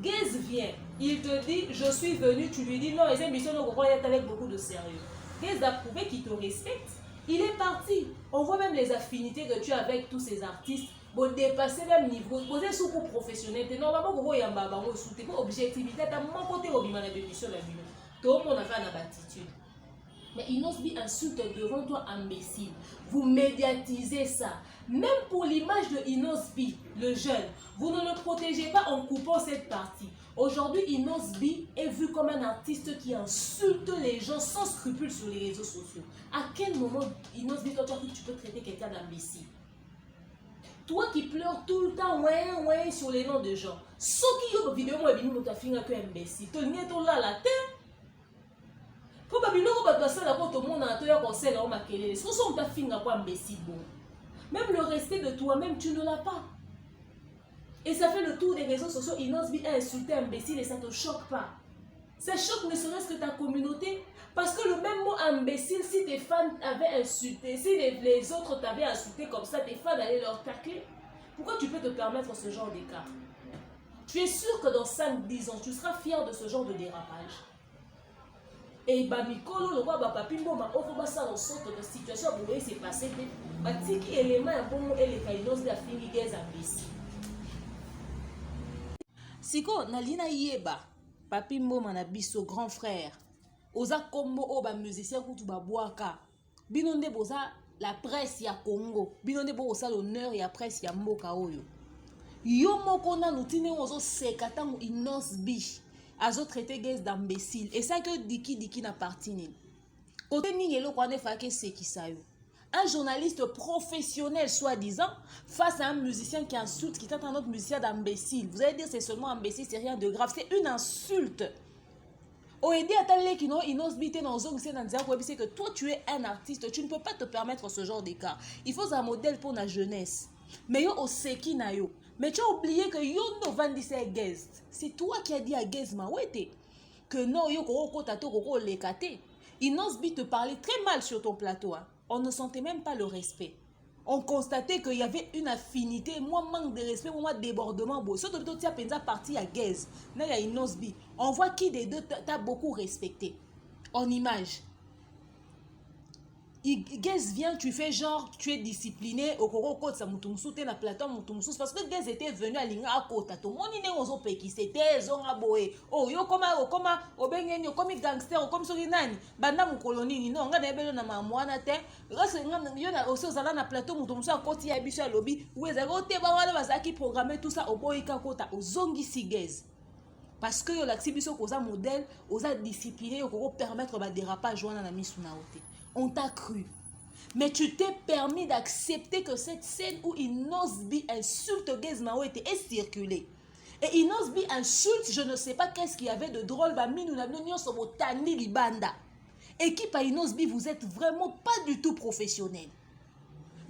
Gez vient, il te dit je suis venu, tu lui dis non, les émissions ne être avec beaucoup de sérieux. Gez a prouvé qu'il te respecte. Il est parti. On voit même les affinités que tu as avec tous ces artistes. Bon, dépasser même niveau, poser sous coup professionnel. Normalement, vous voyez un babango sous tes objectivité. T'as mon côté au bimana d'émission la vie. Tout le monde a fait une attitude. Mais Inosbi insulte devant toi, imbécile. Vous médiatisez ça. Même pour l'image de Inosbi, le jeune, vous ne le protégez pas en coupant cette partie. Aujourd'hui, Inosbi est vu comme un artiste qui insulte les gens sans scrupule sur les réseaux sociaux. À quel moment, Inosbi, toi, tu peux traiter quelqu'un d'imbécile? Toi qui pleures tout le temps, ouais, sur les noms de gens. Ceux qui ont vidéo, moi, ils ont fait un imbécile. Tu n'es pas là, la tête. Même le respect de toi-même, tu ne l'as pas. Et ça fait le tour des réseaux sociaux. Inosbi a insulté imbécile et ça ne te choque pas. Ça choque ne serait-ce que ta communauté. Parce que le même mot imbécile, si tes fans avaient insulté, si les autres t'avaient insulté comme ça, tes fans allaient leur tacler. Pourquoi tu peux te permettre ce genre d'écart? Tu es sûr que dans 5-10 ans, tu seras fier de ce genre de dérapage. Et Bamikolo, le roi Bapapimbo, ma offre ça dans sorte de situation où il s'est passé. Batiki élément un bon et les kainos de la fille des imbéciles. Siko, Nalina Yeba, Papimbo Manabiso, grand frère. Oza Kombo, Oba musicien, Koutuba Boaka. Binonde Boza, la presse ya Congo. Binonde Boza, l'honneur ya presse ya Mboka Oyo. Yomo Kona, nous tenons aux autres sekatang Inosbi. Azo traité Gez d'imbécile. Et ça que Diki n'appartient. Côté Ningelo Kwane Fake Sekisayo. Un journaliste professionnel, soi-disant, face à un musicien qui insulte, qui traite un autre musicien d'imbécile. Vous allez dire c'est seulement imbécile, c'est rien de grave. C'est une insulte. Oedi Atale qui non Inosbi dans zone c'est que toi tu es un artiste, tu ne peux pas te permettre ce genre d'écart. Il faut un modèle pour la jeunesse. Mais yo oseki na yo. Mais tu as oublié que yo no vandi c'est Gez. C'est toi qui as dit à Gez Mawete que non yo koko tato koko lekate. Inosbi te parlait très mal sur ton plateau. Hein. On ne sentait même pas le respect. On constatait qu'il y avait une affinité, moi manque de respect, moi débordement. Surtout tu as pensé parti à Gez, là il y a Inosbi. On voit qui des deux t'a beaucoup respecté. En image. Gez vient, tu fais genre, tu es discipliné, au Koro Kote, ça moutoumsou, t'es na plateau moutoumsou, parce que Gez était venu à l'Inga à Kota, tout le monde n'est pas au qui c'était, zonga boé, oh, yo, comme, au bengen, yo, comme gangster, comme sur l'inani, banda mou colonie, non, on a des belles na mamouana, te, reste, yo, na, aussi, aux na plateau moutoumsou, à Koti, à Bichou, à lobby, où est-ce que t'es, bah, voilà, qui programmer tout ça, au boy, Kota, au zongi si Gez. Parce que l'accès biso koza modèle, osa discipliné, au permettre ba dérapage joana na misuna ote. On t'a cru. Mais tu t'es permis d'accepter que cette scène où Inosbi insulte Gez Mawete est circulée. Et Inosbi insulte, je ne sais pas qu'est-ce qu'il y avait de drôle, ba minou na nonyon sobo tani libanda. Équipe à Inosbi, vous êtes vraiment pas du tout professionnel.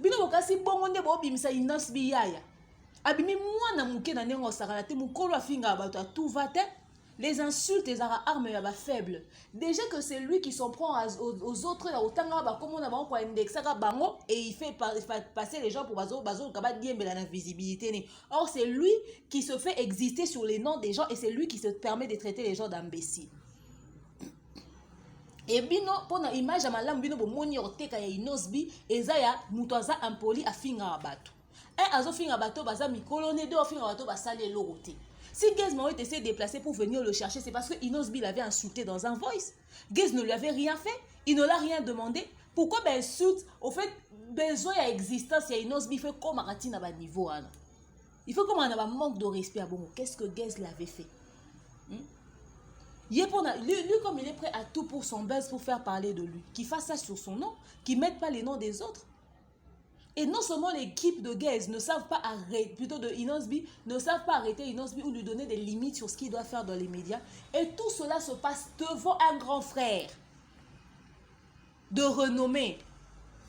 Bino bokasi bongonde bo bimisa Inosbi yaya. Abimi mwana muke na nengo sakalate mukolo afinga bato tout va te. Les insultes et les armes sont faibles. Déjà que c'est lui qui s'en prend aux autres, et il fait passer les gens pour la visibilité. Or, c'est lui qui se fait exister sur les noms des gens et c'est lui qui se permet de traiter les gens d'imbéciles. Et bino, pour l'image, bino bomoni orteka ya Inosbi, ezaya mutoza impoli a finga abato. Un azo finga abato baza mikolone deux finga abato basale lorote. Si Gez Mawete essaie de déplacer pour venir le chercher, c'est parce que Inosbi l'avait insulté dans un voice. Gez ne lui avait rien fait, il ne l'a rien demandé. Pourquoi ben insulte? Au fait, besoin à existence, il y a Inosbi fait comme Aratina à niveau. Il faut comme on a un manque de respect. Bon, qu'est-ce que Gez l'avait fait? Lui, comme il est prêt à tout pour son buzz, pour faire parler de lui, qu'il fasse ça sur son nom, qu'il ne mette pas les noms des autres. Et non seulement l'équipe de Gaze ne savent pas arrêter, plutôt de Inosbi, ne savent pas arrêter Inosbi ou lui donner des limites sur ce qu'il doit faire dans les médias. Et tout cela se passe devant un grand frère de renommée,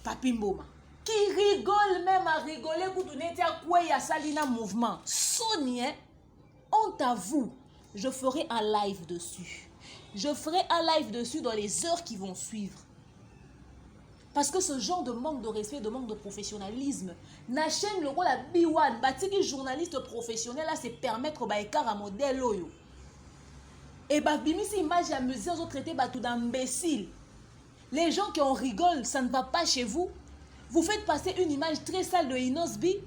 Papi Mboma, qui rigole même à rigoler pour donner à quoi il y a Salina mouvement. Sonia, honte à vous, je ferai un live dessus. Je ferai un live dessus dans les heures qui vont suivre. Parce que ce genre de manque de respect, de manque de professionnalisme, na chaîne le rôle à B1, batiki journaliste professionnel là, c'est permettre bah écart à modèle oyo. Et bah bimisi image à mesure de traiter bah tout d'imbécile. Les gens qui en rigolent, ça ne va pas chez vous. Vous faites passer une image très sale de Inosbi.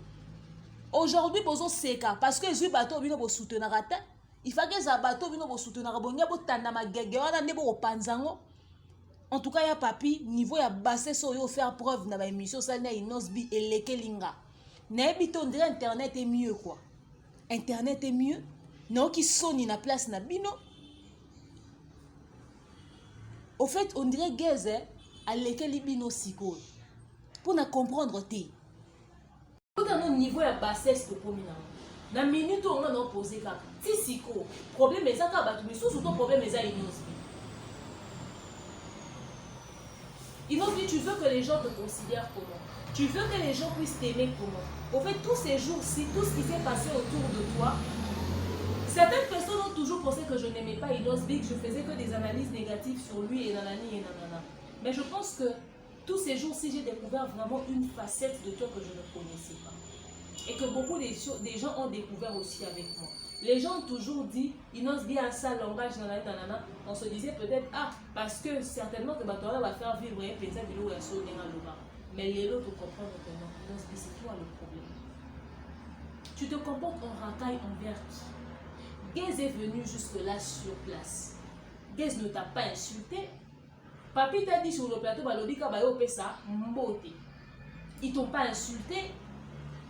Aujourd'hui, bozo seka parce que je bateau bino bo soutenir ata. Il faut que ça bateau bino bo soutenir bonya bo tanda magege wana nebo panzango. En tout cas, il y a papi, niveau ya basse so yo faire preuve na ba émission ça na Inosbi et lekelinga. Na bito on dirait internet est mieux quoi. Internet est mieux. Non qui sonne na place na bino. Au fait, on dirait Gaze à lekeli bino siko. Pour na comprendre té. Tout à notre niveau ya bassesse de communal. Na minute on a posé kaka. Ti siko, problème est ça ka batu mais surtout problème est ça Inosbi. Inosbi, tu veux que les gens te considèrent comment? Tu veux que les gens puissent t'aimer comment? Au fait, tous ces jours-ci, tout ce qui s'est passé autour de toi, certaines personnes ont toujours pensé que je n'aimais pas Inosbi, que je faisais que des analyses négatives sur lui et nanani et nanana. Mais je pense que tous ces jours-ci, j'ai découvert vraiment une facette de toi que je ne connaissais pas. Et que beaucoup des gens ont découvert aussi avec moi. Les gens ont toujours dit, Inosbi a ça, langage, nanana. On se disait peut-être, ah, parce que certainement que Batola va faire vivre un paysage de l'eau et son loma. Mais les autres comprennent que non, Inosbi, c'est toi le problème. Tu te comportes en racaille envers qui? Gaze est venu jusque-là sur place. Gaze ne t'a pas insulté. Papi t'a dit sur le plateau, Balobika Bayo Pesa, Mbote. Ils t'ont pas insulté.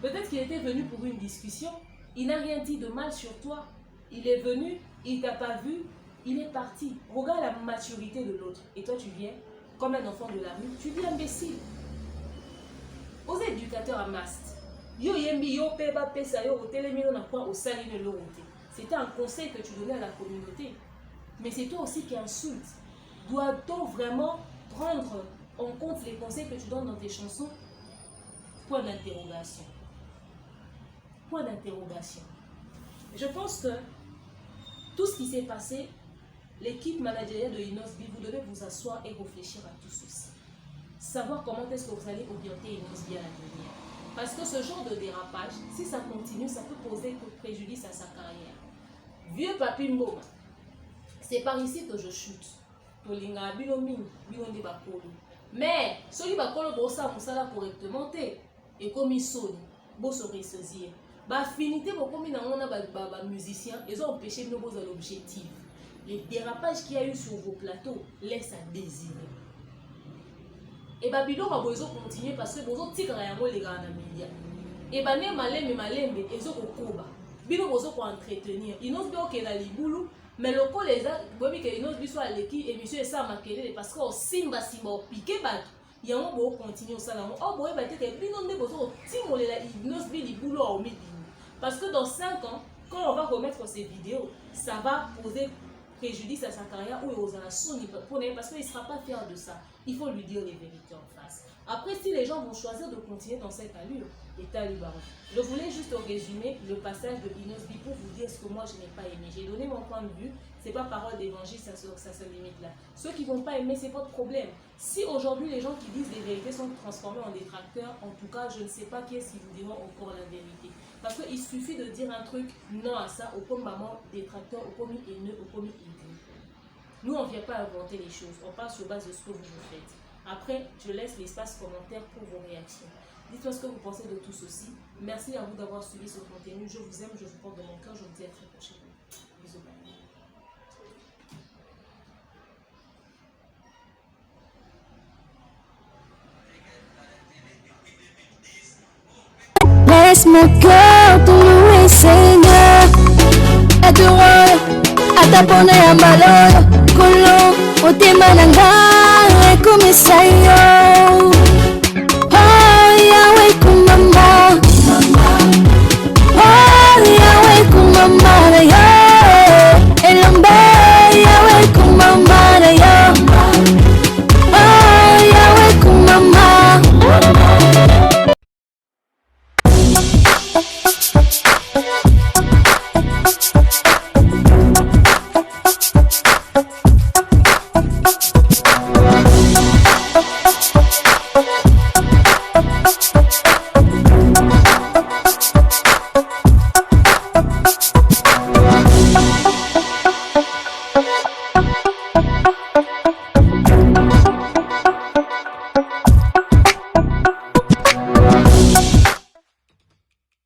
Peut-être qu'il était venu pour une discussion. Il n'a rien dit de mal sur toi. Il est venu, il t'a pas vu, il est parti. Regarde la maturité de l'autre. Et toi, tu viens, comme un enfant de la rue, tu dis imbécile. Aux éducateurs à Mast, c'était un conseil que tu donnais à la communauté. Mais c'est toi aussi qui insultes. Doit-on vraiment prendre en compte les conseils que tu donnes dans tes chansons? Point d'interrogation. Point d'interrogation. Je pense que tout ce qui s'est passé, l'équipe managériale de Inosbi, vous devez vous asseoir et réfléchir à tout ceci. Savoir comment est-ce que vous allez orienter Inosbi à l'avenir. Parce que ce genre de dérapage, si ça continue, ça peut poser préjudice à sa carrière. Vieux Papi Mboma, c'est par ici que je chute. Mais ceux qui vont ça correctement, et comme ils sont, ils se ressaisir. Affinité pour les musiciens, ils ont empêché de nous l'objectif. Les dérapages qu'il y a eu sur vos plateaux laissent à désirer. Et Babylon va continuer parce que vous avez les gars dans les médias. Et Bané Malembe Malembe, ils ont koba. Bino bozo pour entretenir. Ils n'ont pas la liboulou, mais le col les a, bobi que ils n'ont pas soit l'équipe émission et ça maquillé parce que simba au piqué bat. Il y a un beau continuer ça là. Oh boy, bah t'es bino ne bozo timoler la Inosbi liboulou au midi. Parce que dans 5 ans, quand on va remettre ces vidéos, ça va poser préjudice à sa carrière ou aux relations parce qu'il ne sera pas fier de ça. Il faut lui dire les vérités en face. Après, si les gens vont choisir de continuer dans cette allure, état libre. Je voulais juste résumer le passage de Inosbi pour vous dire ce que moi je n'ai pas aimé. J'ai donné mon point de vue, c'est pas parole d'évangile, ça se limite là. Ceux qui ne vont pas aimer, c'est pas de problème. Si aujourd'hui les gens qui disent des vérités sont transformés en détracteurs, en tout cas, je ne sais pas qui est-ce qui vous dira encore la vérité. Parce qu'il suffit de dire un truc non à ça, au comme maman détracteur, au comme haineux, au comme idiot. Nous, on ne vient pas inventer les choses, on part sur base de ce que vous faites. Après, je laisse l'espace commentaire pour vos réactions. Dites-moi ce que vous pensez de tout ceci. Merci à vous d'avoir suivi ce contenu. Je vous aime, je vous porte de mon cœur. Je vous dis à très prochainement. Bisous. Laisse mon cœur te louer, Seigneur. Adore, atapone ambalo, kolo, otemananga, comme ça.